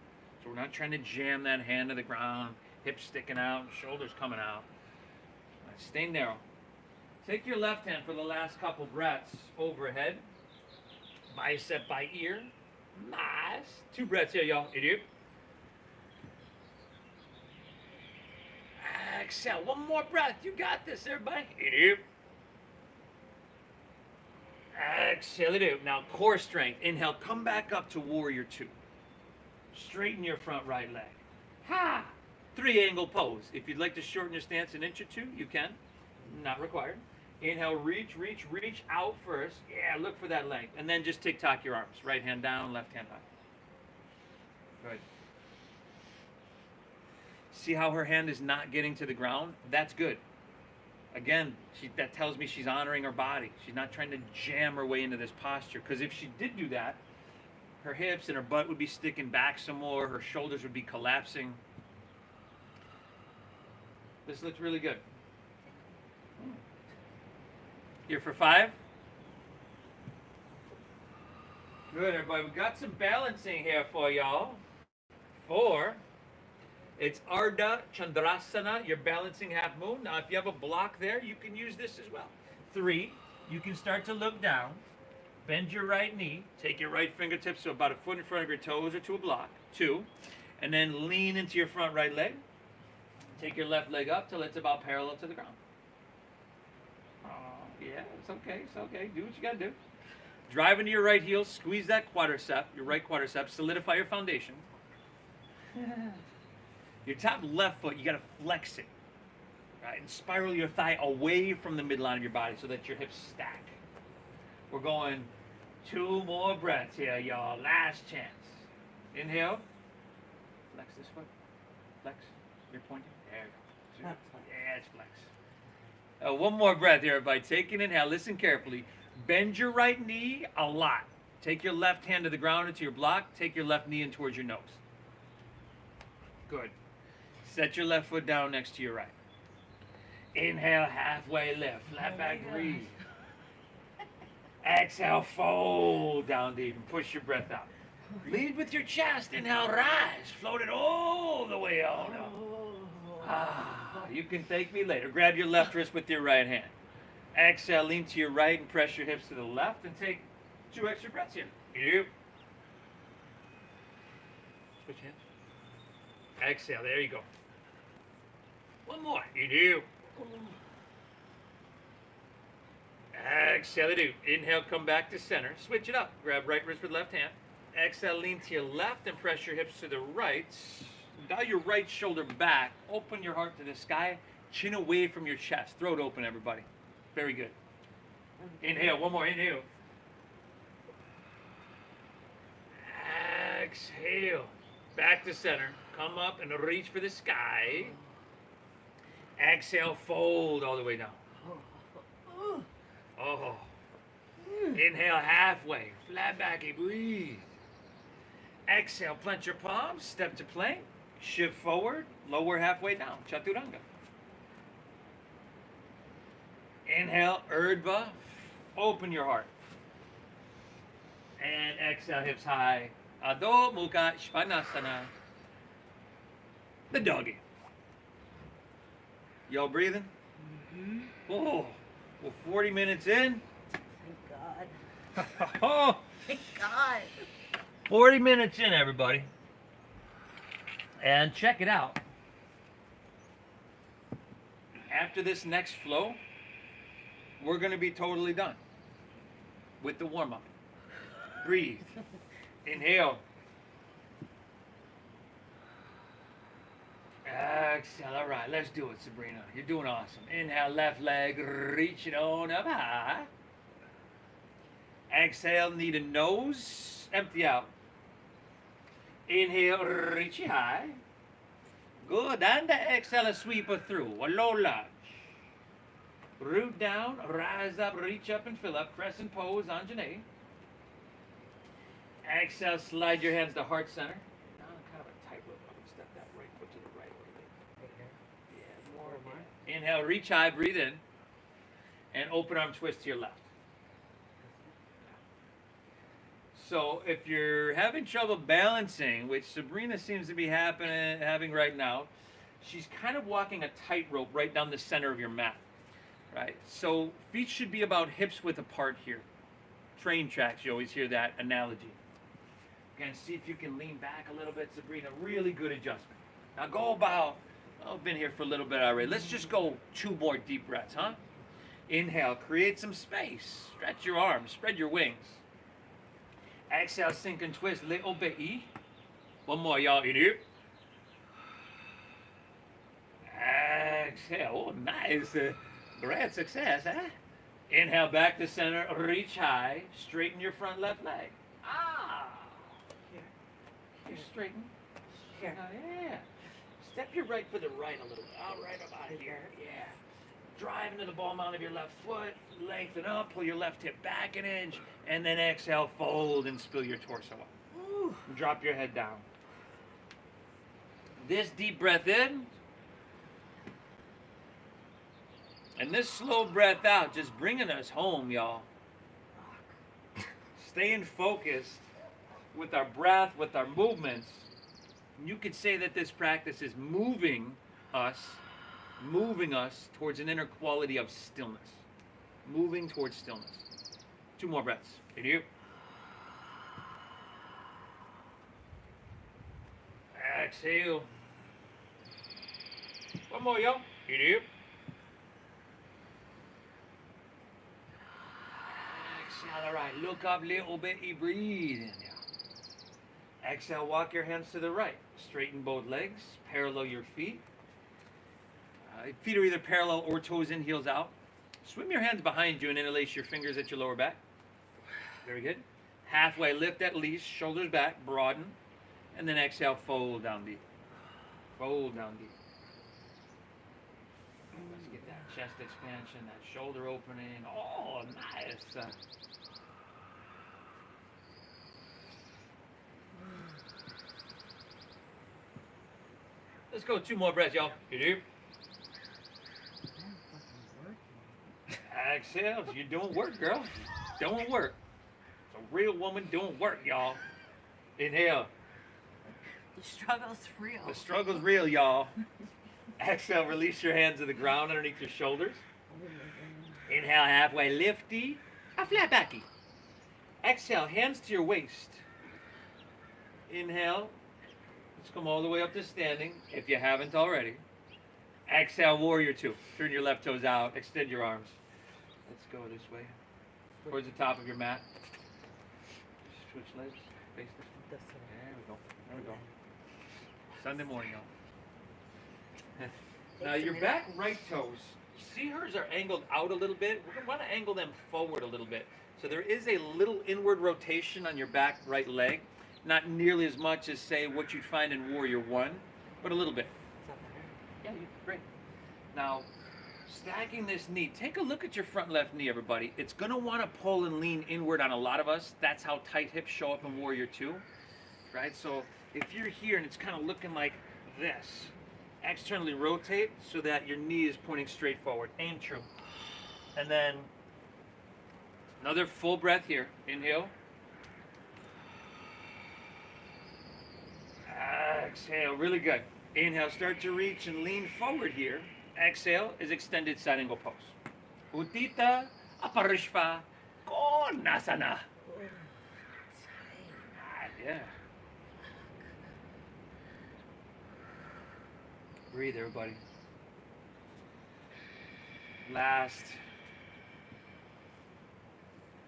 So we're not trying to jam that hand to the ground, hips sticking out, shoulders coming out. Right, stay narrow. Take your left hand for the last couple breaths overhead. Bicep by ear. Nice. 2 breaths here, y'all. Idiot. Exhale. 1 more breath. You got this, everybody. Idiot. Exhale it out. Now core strength. Inhale. Come back up to warrior 2. Straighten your front right leg. Ha! 3 angle pose. If you'd like to shorten your stance an inch or 2, you can. Not required. Inhale, reach, reach, reach out first. Yeah, look for that length. And then just tick-tock your arms. Right hand down, left hand up. Good. See how her hand is not getting to the ground? That's good. Again, that tells me she's honoring her body. She's not trying to jam her way into this posture. Because if she did do that, her hips and her butt would be sticking back some more. Her shoulders would be collapsing. This looks really good. Here for 5. Good, everybody. We got some balancing here for y'all. 4. It's Ardha Chandrasana, your balancing half moon. Now, if you have a block there, you can use this as well. 3. You can start to look down. Bend your right knee. Take your right fingertips so about a foot in front of your toes or to a block. 2. And then lean into your front right leg. Take your left leg up till it's about parallel to the ground. Yeah, it's okay, it's okay. Do what you gotta do. Drive into your right heel, squeeze that quadricep, your right quadricep, solidify your foundation. Your top left foot, you gotta flex it. Right? And spiral your thigh away from the midline of your body so that your hips stack. We're going 2 more breaths here, y'all. Last chance. Inhale. Flex this foot. Flex. You're pointing. There you go. That's fine. Yeah, it's flex. 1 more breath here, everybody. Take an inhale. Listen carefully. Bend your right knee a lot. Take your left hand to the ground into your block. Take your left knee in towards your nose. Good. Set your left foot down next to your right. Inhale, halfway lift. Flat back, breathe. Exhale, fold down deep and push your breath out. Lead with your chest. Inhale, rise. Float it all the way on up. You can thank me later. Grab your left wrist with your right hand. Exhale, lean to your right and press your hips to the left and take 2 extra breaths here. You. Switch hands. Exhale, there you go. 1 more. You do. Exhale, do. Inhale, come back to center. Switch it up. Grab right wrist with left hand. Exhale, lean to your left and press your hips to the right. Dial your right shoulder back. Open your heart to the sky. Chin away from your chest. Throat open, everybody. Very good. Inhale. 1 more. Inhale. Exhale. Back to center. Come up and reach for the sky. Exhale. Fold all the way down. Oh. Inhale halfway. Flat back and breathe. Exhale. Plant your palms. Step to plank. Shift forward. Lower halfway down. Chaturanga. Inhale. Urdhva. Open your heart. And exhale. Hips high. Adho Mukha Svanasana. The doggy. Y'all breathing? Mm-hmm. Oh. Well, 40 minutes in. Thank God. Oh, Thank God. 40 minutes in, everybody. And check it out. After this next flow, we're going to be totally done with the warm-up. Breathe. Inhale. Exhale. All right, let's do it, Sabrina. You're doing awesome. Inhale, left leg, reach it on up high. Exhale, knee to nose, empty out. Inhale, reach it high. Good, and exhale, sweep it through. A low lunge. Root down, rise up, reach up and fill up. Crescent pose, Anjane. Exhale, slide your hands to heart center. Now, kind of a tight rope. I'm going to step that right foot to the right a little bit. Yeah, more. Yeah. Inhale, reach high, breathe in. And open arm twist to your left. So if you're having trouble balancing, which Sabrina seems to be having right now, she's kind of walking a tightrope right down the center of your mat, right? So feet should be about hips width apart here. Train tracks, you always hear that analogy. Again, see if you can lean back a little bit, Sabrina. Really good adjustment. Now go about, I've been here for a little bit already. Let's just go 2 more deep breaths, huh? Inhale, create some space. Stretch your arms, spread your wings. Exhale, sink and twist, little bit E. 1 more, y'all. Inhale. Exhale. Oh, nice. Great success, huh? Inhale, back to center. Reach high. Straighten your front left leg. Here. Here, straighten. Here. Yeah. Step your right foot to the right a little bit. All right, about here. Yeah. Drive into the ball mount of your left foot. Lengthen up. Pull your left hip back an inch. And then exhale, fold and spill your torso up. Ooh. Drop your head down. This deep breath in. And this slow breath out, just bringing us home, y'all. Staying focused with our breath, with our movements. You could say that this practice is moving us towards an inner quality of stillness. Moving towards stillness. 2 more breaths. Inhale. Exhale. 1 more, y'all. Inhale. Exhale. All right. Look up a little bit. Breathe in. Exhale. Walk your hands to the right. Straighten both legs. Parallel your feet. Feet are either parallel or toes in, heels out. Swim your hands behind you and interlace your fingers at your lower back. Very good. Halfway lift at least, shoulders back, broaden. And then exhale, fold down deep. Fold down deep. Let's get that chest expansion, that shoulder opening. Oh, nice. Let's go 2 more breaths, y'all. Deep. Exhale. You're doing work, girl. Doing work. It's a real woman doing work, y'all. Inhale. The struggle's real. The struggle's real, y'all. Exhale, release your hands to the ground underneath your shoulders. Inhale, halfway lifty, a flat backy. Exhale, hands to your waist. Inhale, let's come all the way up to standing, if you haven't already. Exhale, warrior 2. Turn your left toes out, extend your arms. Let's go this way, towards the top of your mat. Switch legs, face this one. This one. There we go, there we go. Sunday morning, y'all. Now your back right toes, see hers are angled out a little bit. We're going to want to angle them forward a little bit. So there is a little inward rotation on your back right leg. Not nearly as much as, say, what you'd find in Warrior 1, but a little bit. Is that better? Yeah, great. Now, stacking this knee, take a look at your front left knee, everybody. It's going to want to pull and lean inward on a lot of us. That's how tight hips show up in Warrior 2, right? So if you're here and it's kind of looking like this, externally rotate so that your knee is pointing straight forward. Aim true. And then another full breath here. Inhale. Exhale, really good. Inhale, start to reach and lean forward here. Exhale is extended side angle pose. Uttita Aparishva Konasana. Yeah. Breathe, everybody. Last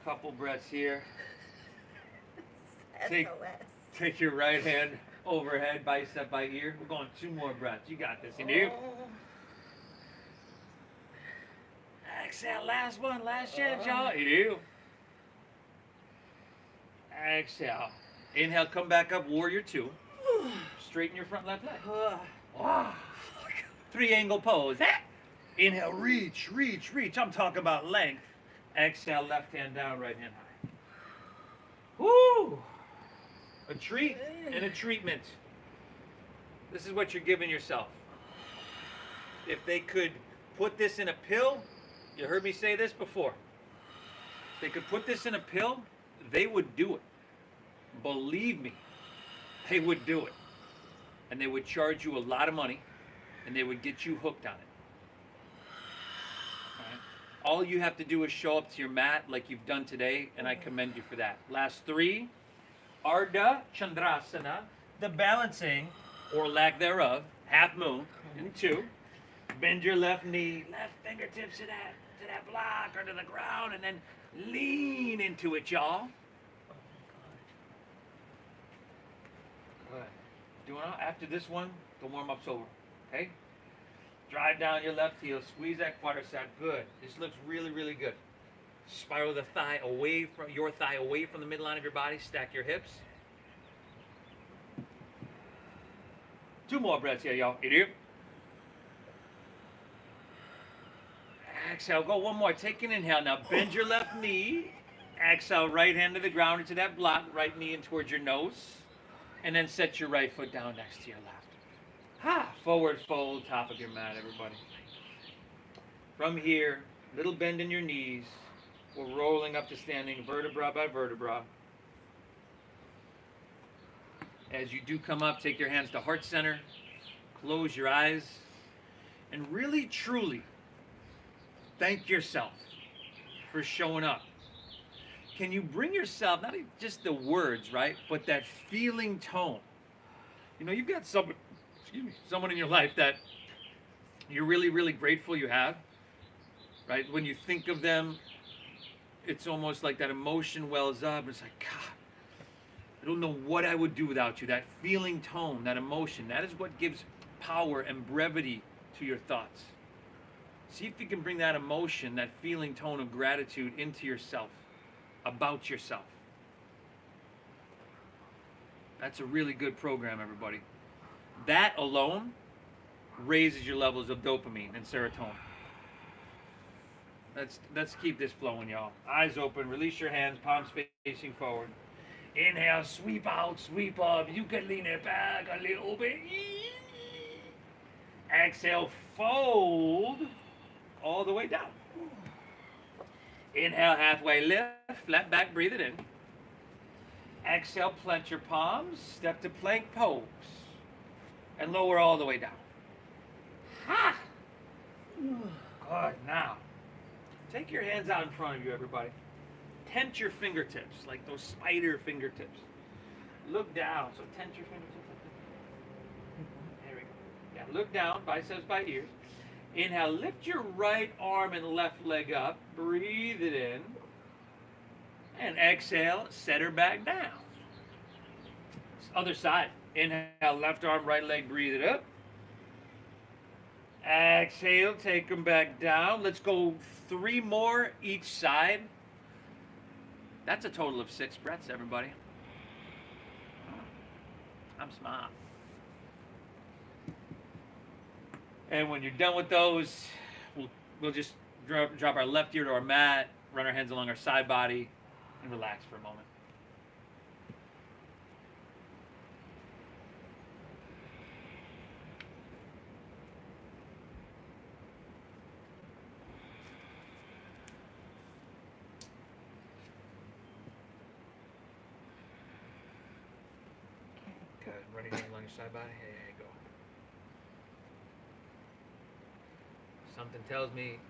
couple breaths here. Take your right hand overhead, bicep by ear. We're going 2 more breaths. You got this. Inhale. Exhale. Last one. Last chance, y'all. Inhale. Exhale. Inhale. Come back up. Warrior 2. Straighten your front left leg. Wow. 3 angle pose. Inhale, reach, reach, reach. I'm talking about length. Exhale, left hand down, right hand high. Woo! A treat and a treatment. This is what you're giving yourself. If they could put this in a pill, you heard me say this before. If they could put this in a pill, they would do it. Believe me, they would do it. And they would charge you a lot of money, and they would get you hooked on it. All you have to do is show up to your mat like you've done today, and I commend you for that. Last 3, Ardha Chandrasana, the balancing, or lack thereof, half moon, and 2. Bend your left knee, left fingertips to that block or to the ground, and then lean into it, y'all. Good. Doing after this one, the warm-up's over, okay? Drive down your left heel, squeeze that quadricep. Good. This looks really, really good. Spiral the thigh away from your thigh away from the midline of your body. Stack your hips. 2 more breaths here, y'all. Idiot. Exhale. Go 1 more. Take an inhale. Now bend your left knee. Exhale. Right hand to the ground into that block. Right knee in towards your nose. And then set your right foot down next to your left. Forward fold, top of your mat, everybody. From here, little bend in your knees. We're rolling up to standing vertebra by vertebra. As you do come up, take your hands to heart center. Close your eyes. And really, truly, thank yourself for showing up. Can you bring yourself, not just the words, right, but that feeling tone? You know, you've got someone in your life that you're really, really grateful you have, right? When you think of them, it's almost like that emotion wells up. It's like, God, I don't know what I would do without you. That feeling tone, that emotion, that is what gives power and brevity to your thoughts. See if you can bring that emotion, that feeling tone of gratitude into yourself, about yourself. That's a really good program, everybody. That alone raises your levels of dopamine and serotonin. Let's keep this flowing, y'all. Eyes open, release your hands, palms facing forward. Inhale, sweep out, sweep up. You can lean it back a little bit. Exhale, fold all the way down. Inhale, halfway lift, flat back, breathe it in. Exhale, plant your palms, step to plank pose, and lower all the way down. Ha! Good. Now, take your hands out in front of you, everybody. Tent your fingertips, like those spider fingertips. Look down, so tent your fingertips. There we go. Yeah, look down, biceps by ears. Inhale, lift your right arm and left leg up. Breathe it in. And exhale, set her back down. Other side. Inhale, left arm, right leg, breathe it up. Exhale, take them back down. Let's go 3 more each side. That's a total of 6 breaths, everybody. I'm smart. And when you're done with those, we'll just drop our left ear to our mat, run our hands along our side body, and relax for a moment. Good. Running your hands along your side body. There you go. Something tells me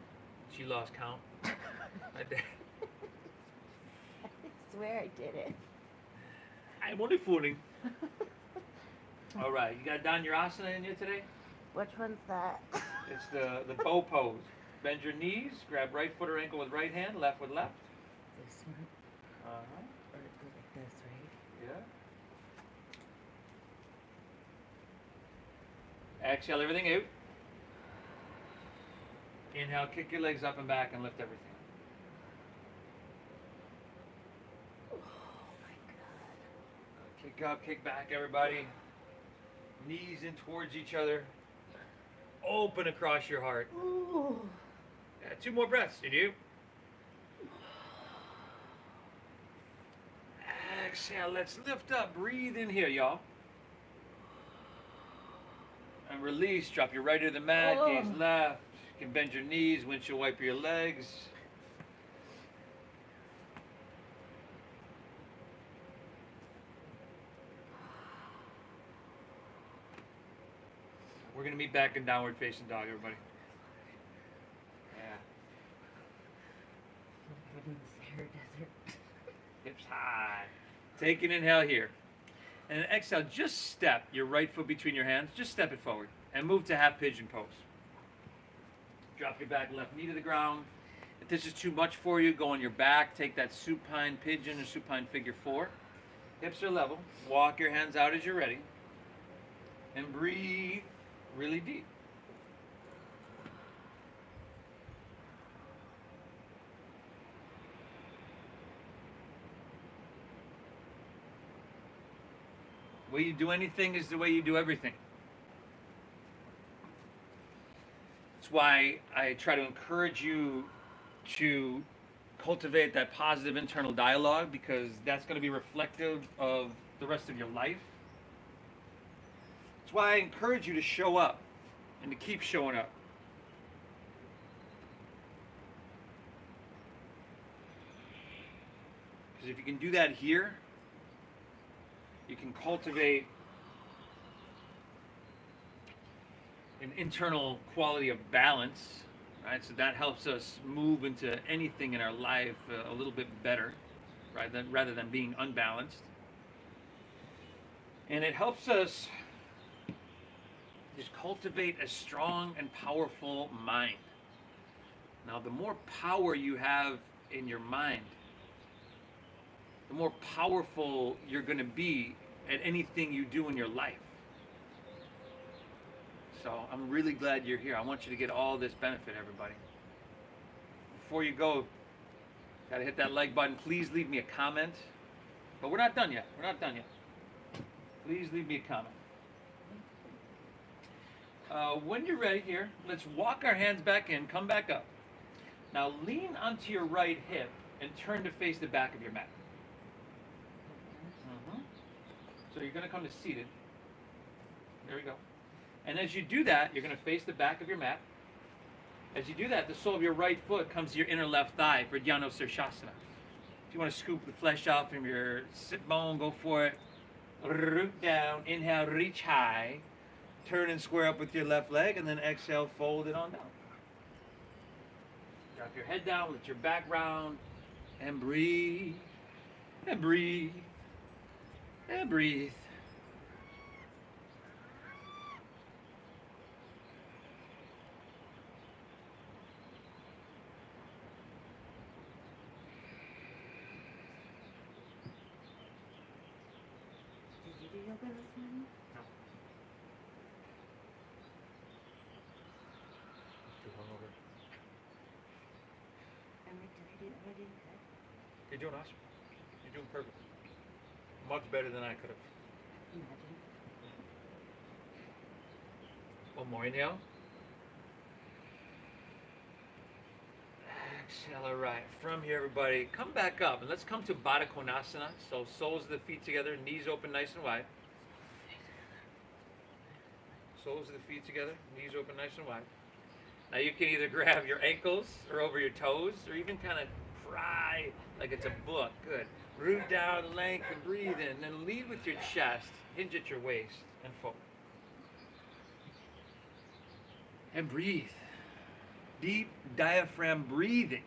she lost count. Right there. I swear I did it. I'm only fooling. All right, you got Dhanurasana in you today? Which one's that? It's the bow pose. Bend your knees, grab right foot or ankle with right hand, left with left. This one? Uh-huh. Or it goes like this, right? Yeah. Exhale everything out. Inhale, kick your legs up and back and lift everything. Oh my God. Kick up, kick back, everybody. Knees in towards each other. Open across your heart. Ooh. Yeah, 2 more breaths. You do. Exhale. Let's lift up. Breathe in here, y'all. And release. Drop your right ear to the mat. Gaze left. You can bend your knees. Windshield wiper your legs. We're going to meet back in downward facing dog, everybody. Yeah. In the Sahara Desert. Hips high. Take an inhale here. And then exhale, just step your right foot between your hands. Just step it forward. And move to half pigeon pose. Drop your back left knee to the ground. If this is too much for you, go on your back. Take that supine pigeon or supine figure 4. Hips are level. Walk your hands out as you're ready. And breathe really deep. The way you do anything is the way you do everything. That's why I try to encourage you to cultivate that positive internal dialogue, because that's going to be reflective of the rest of your life. That's why I encourage you to show up and to keep showing up. Because if you can do that here, you can cultivate an internal quality of balance, right? So that helps us move into anything in our life a little bit better, right? Rather than being unbalanced. And it helps us just cultivate a strong and powerful mind. Now, the more power you have in your mind, the more powerful you're going to be at anything you do in your life. So I'm really glad you're here. I want you to get all this benefit, everybody. Before you go, gotta hit that like button. Please leave me a comment. But we're not done yet. We're not done yet. Please leave me a comment. When you're ready here, let's walk our hands back in, come back up. Now lean onto your right hip and turn to face the back of your mat. So you're going to come to seated. There we go. And as you do that, you're going to face the back of your mat. As you do that, the sole of your right foot comes to your inner left thigh for Jano Sirsasana. If you want to scoop the flesh out from your sit bone, go for it. Root down, inhale, reach high. Turn and square up with your left leg, and then exhale, fold it on down. Drop your head down, let your back round, and breathe, and breathe, and breathe. Did you do yoga this morning? No. Too hungover. Am I doing good? You're doing awesome. You're doing perfect. Much better than I could have. Imagine. One more inhale. Exhale, all right. From here, everybody, come back up and let's come to Baddha Konasana. So soles of the feet together, knees open nice and wide. Soles of the feet together, knees open nice and wide. Now you can either grab your ankles or over your toes or even kind of pry like it's a book. Good. Root down, length, and breathe in. Then lead with your chest, hinge at your waist, and forward. And breathe. Deep diaphragm breathing.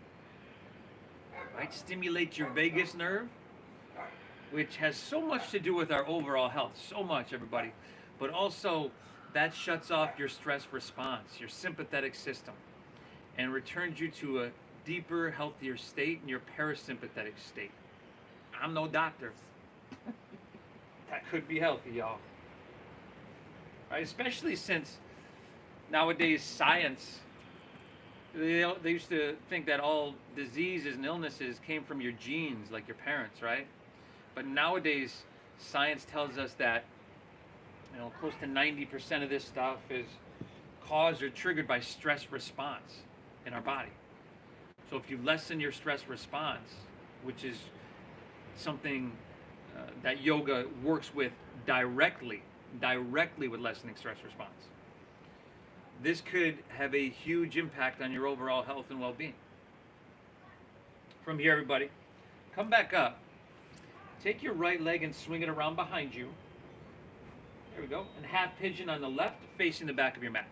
Right? Stimulate your vagus nerve, which has so much to do with our overall health. So much, everybody. But also, that shuts off your stress response, your sympathetic system, and returns you to a deeper, healthier state in your parasympathetic state. I'm no doctor. That could be healthy, y'all. Right? Especially since nowadays science, they used to think that all diseases and illnesses came from your genes, like your parents, right? But nowadays, science tells us that close to 90% of this stuff is caused or triggered by stress response in our body. So if you lessen your stress response, which is something that yoga works with directly with lessening stress response, this could have a huge impact on your overall health and well-being. From here, everybody, come back up. Take your right leg and swing it around behind you. There we go. And half pigeon on the left, facing the back of your mat.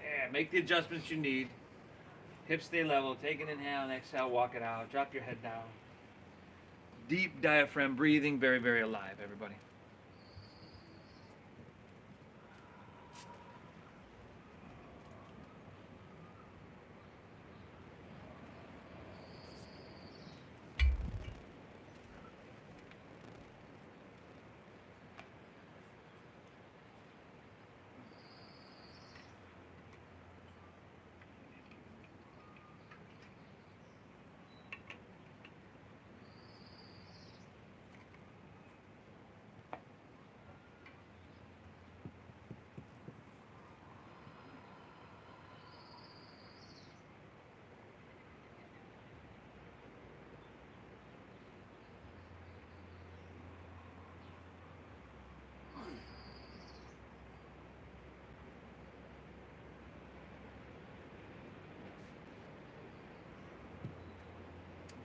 Yeah, make the adjustments you need. Hips stay level. Take an inhale and exhale. Walk it out. Drop your head down. Deep diaphragm breathing. Very, very alive, everybody.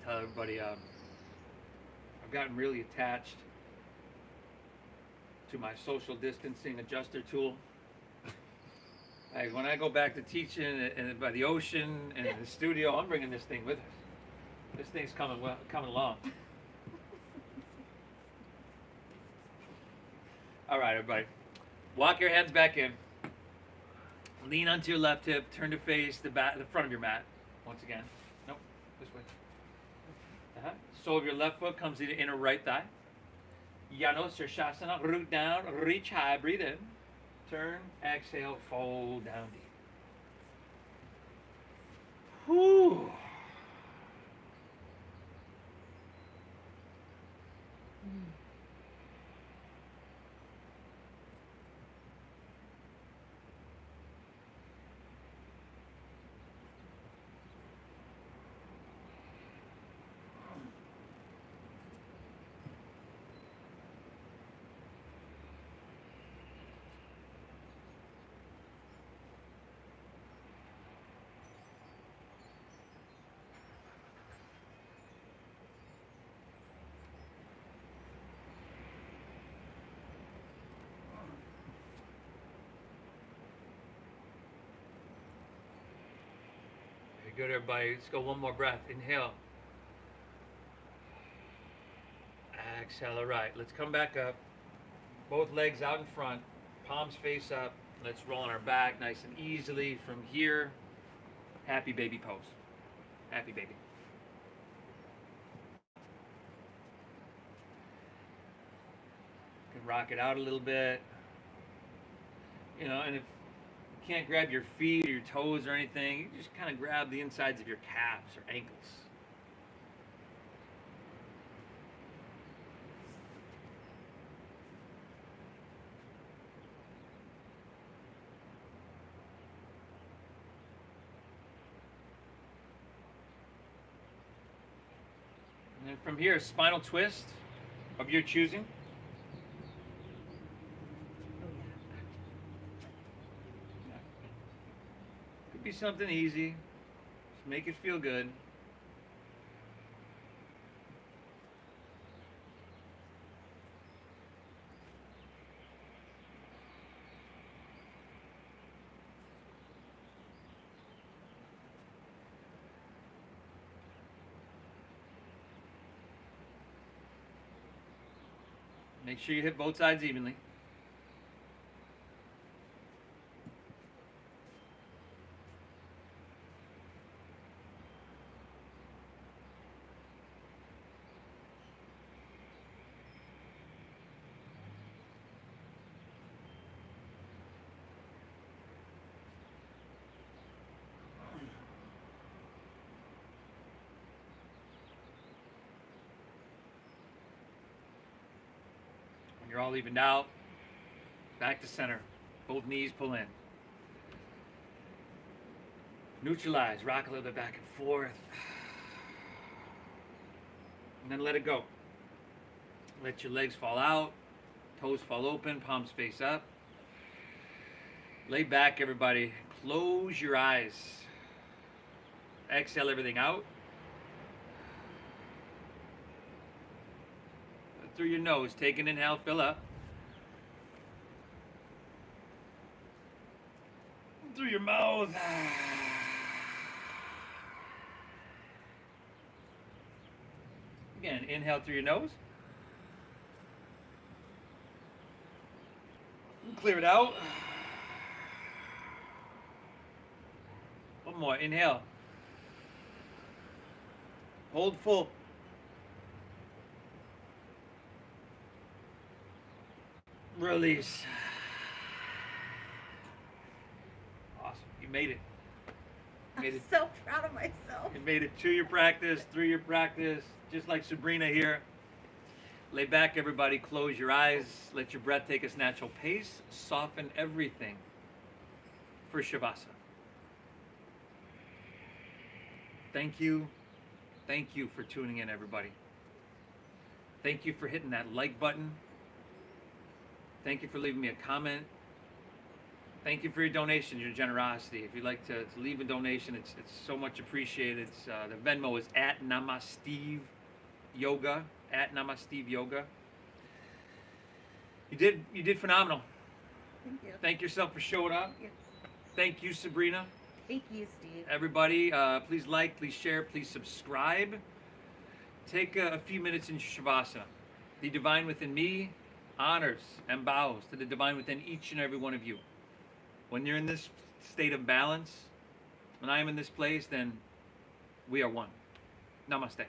Tell everybody I've gotten really attached to my social distancing adjuster tool. Like when I go back to teaching and by the ocean and in the studio, I'm bringing this thing with us. This thing's coming along. All right, everybody. Walk your hands back in. Lean onto your left hip. Turn to face the front of your mat. Once again. Nope. This way. Sole of your left foot comes to the inner right thigh. Jano Sirsasana. Root down. Reach high. Breathe in. Turn. Exhale. Fold down deep. Whew. Good, everybody. Let's go one more breath. Inhale. Exhale. All right. Let's come back up. Both legs out in front. Palms face up. Let's roll on our back nice and easily from here. Happy baby pose. Happy baby. You can rock it out a little bit. You know, and if you can't grab your feet or your toes or anything, you just kind of grab the insides of your calves or ankles. And then from here, a spinal twist of your choosing. Could be something easy. Just make it feel good. Make sure you hit both sides evenly. You're all evened out. Back to center. Both knees pull in. Neutralize. Rock a little bit back and forth. And then let it go. Let your legs fall out. Toes fall open. Palms face up. Lay back, everybody. Close your eyes. Exhale everything out. Through your nose. Take an inhale, fill up. Through your mouth. Again, inhale through your nose. Clear it out. One more. Inhale. Hold full. Release. Awesome. You made it. I'm so proud of myself. You made it to your practice, through your practice, just like Sabrina here. Lay back, everybody. Close your eyes. Let your breath take its natural pace. Soften everything for Shavasana. Thank you. Thank you for tuning in, everybody. Thank you for hitting that like button. Thank you for leaving me a comment. Thank you for your donation, your generosity. If you'd like to leave a donation, it's so much appreciated. It's, the Venmo is at Namasteve Yoga, at Namasteve Yoga. You did phenomenal. Thank you. Thank yourself for showing up. Thank you. Thank you, Sabrina. Thank you, Steve. Everybody, please like, please share, please subscribe. Take a few minutes in Shavasana. The divine within me honors and bows to the divine within each and every one of you. When you're in this state of balance, when I am in this place, then we are one. Namaste.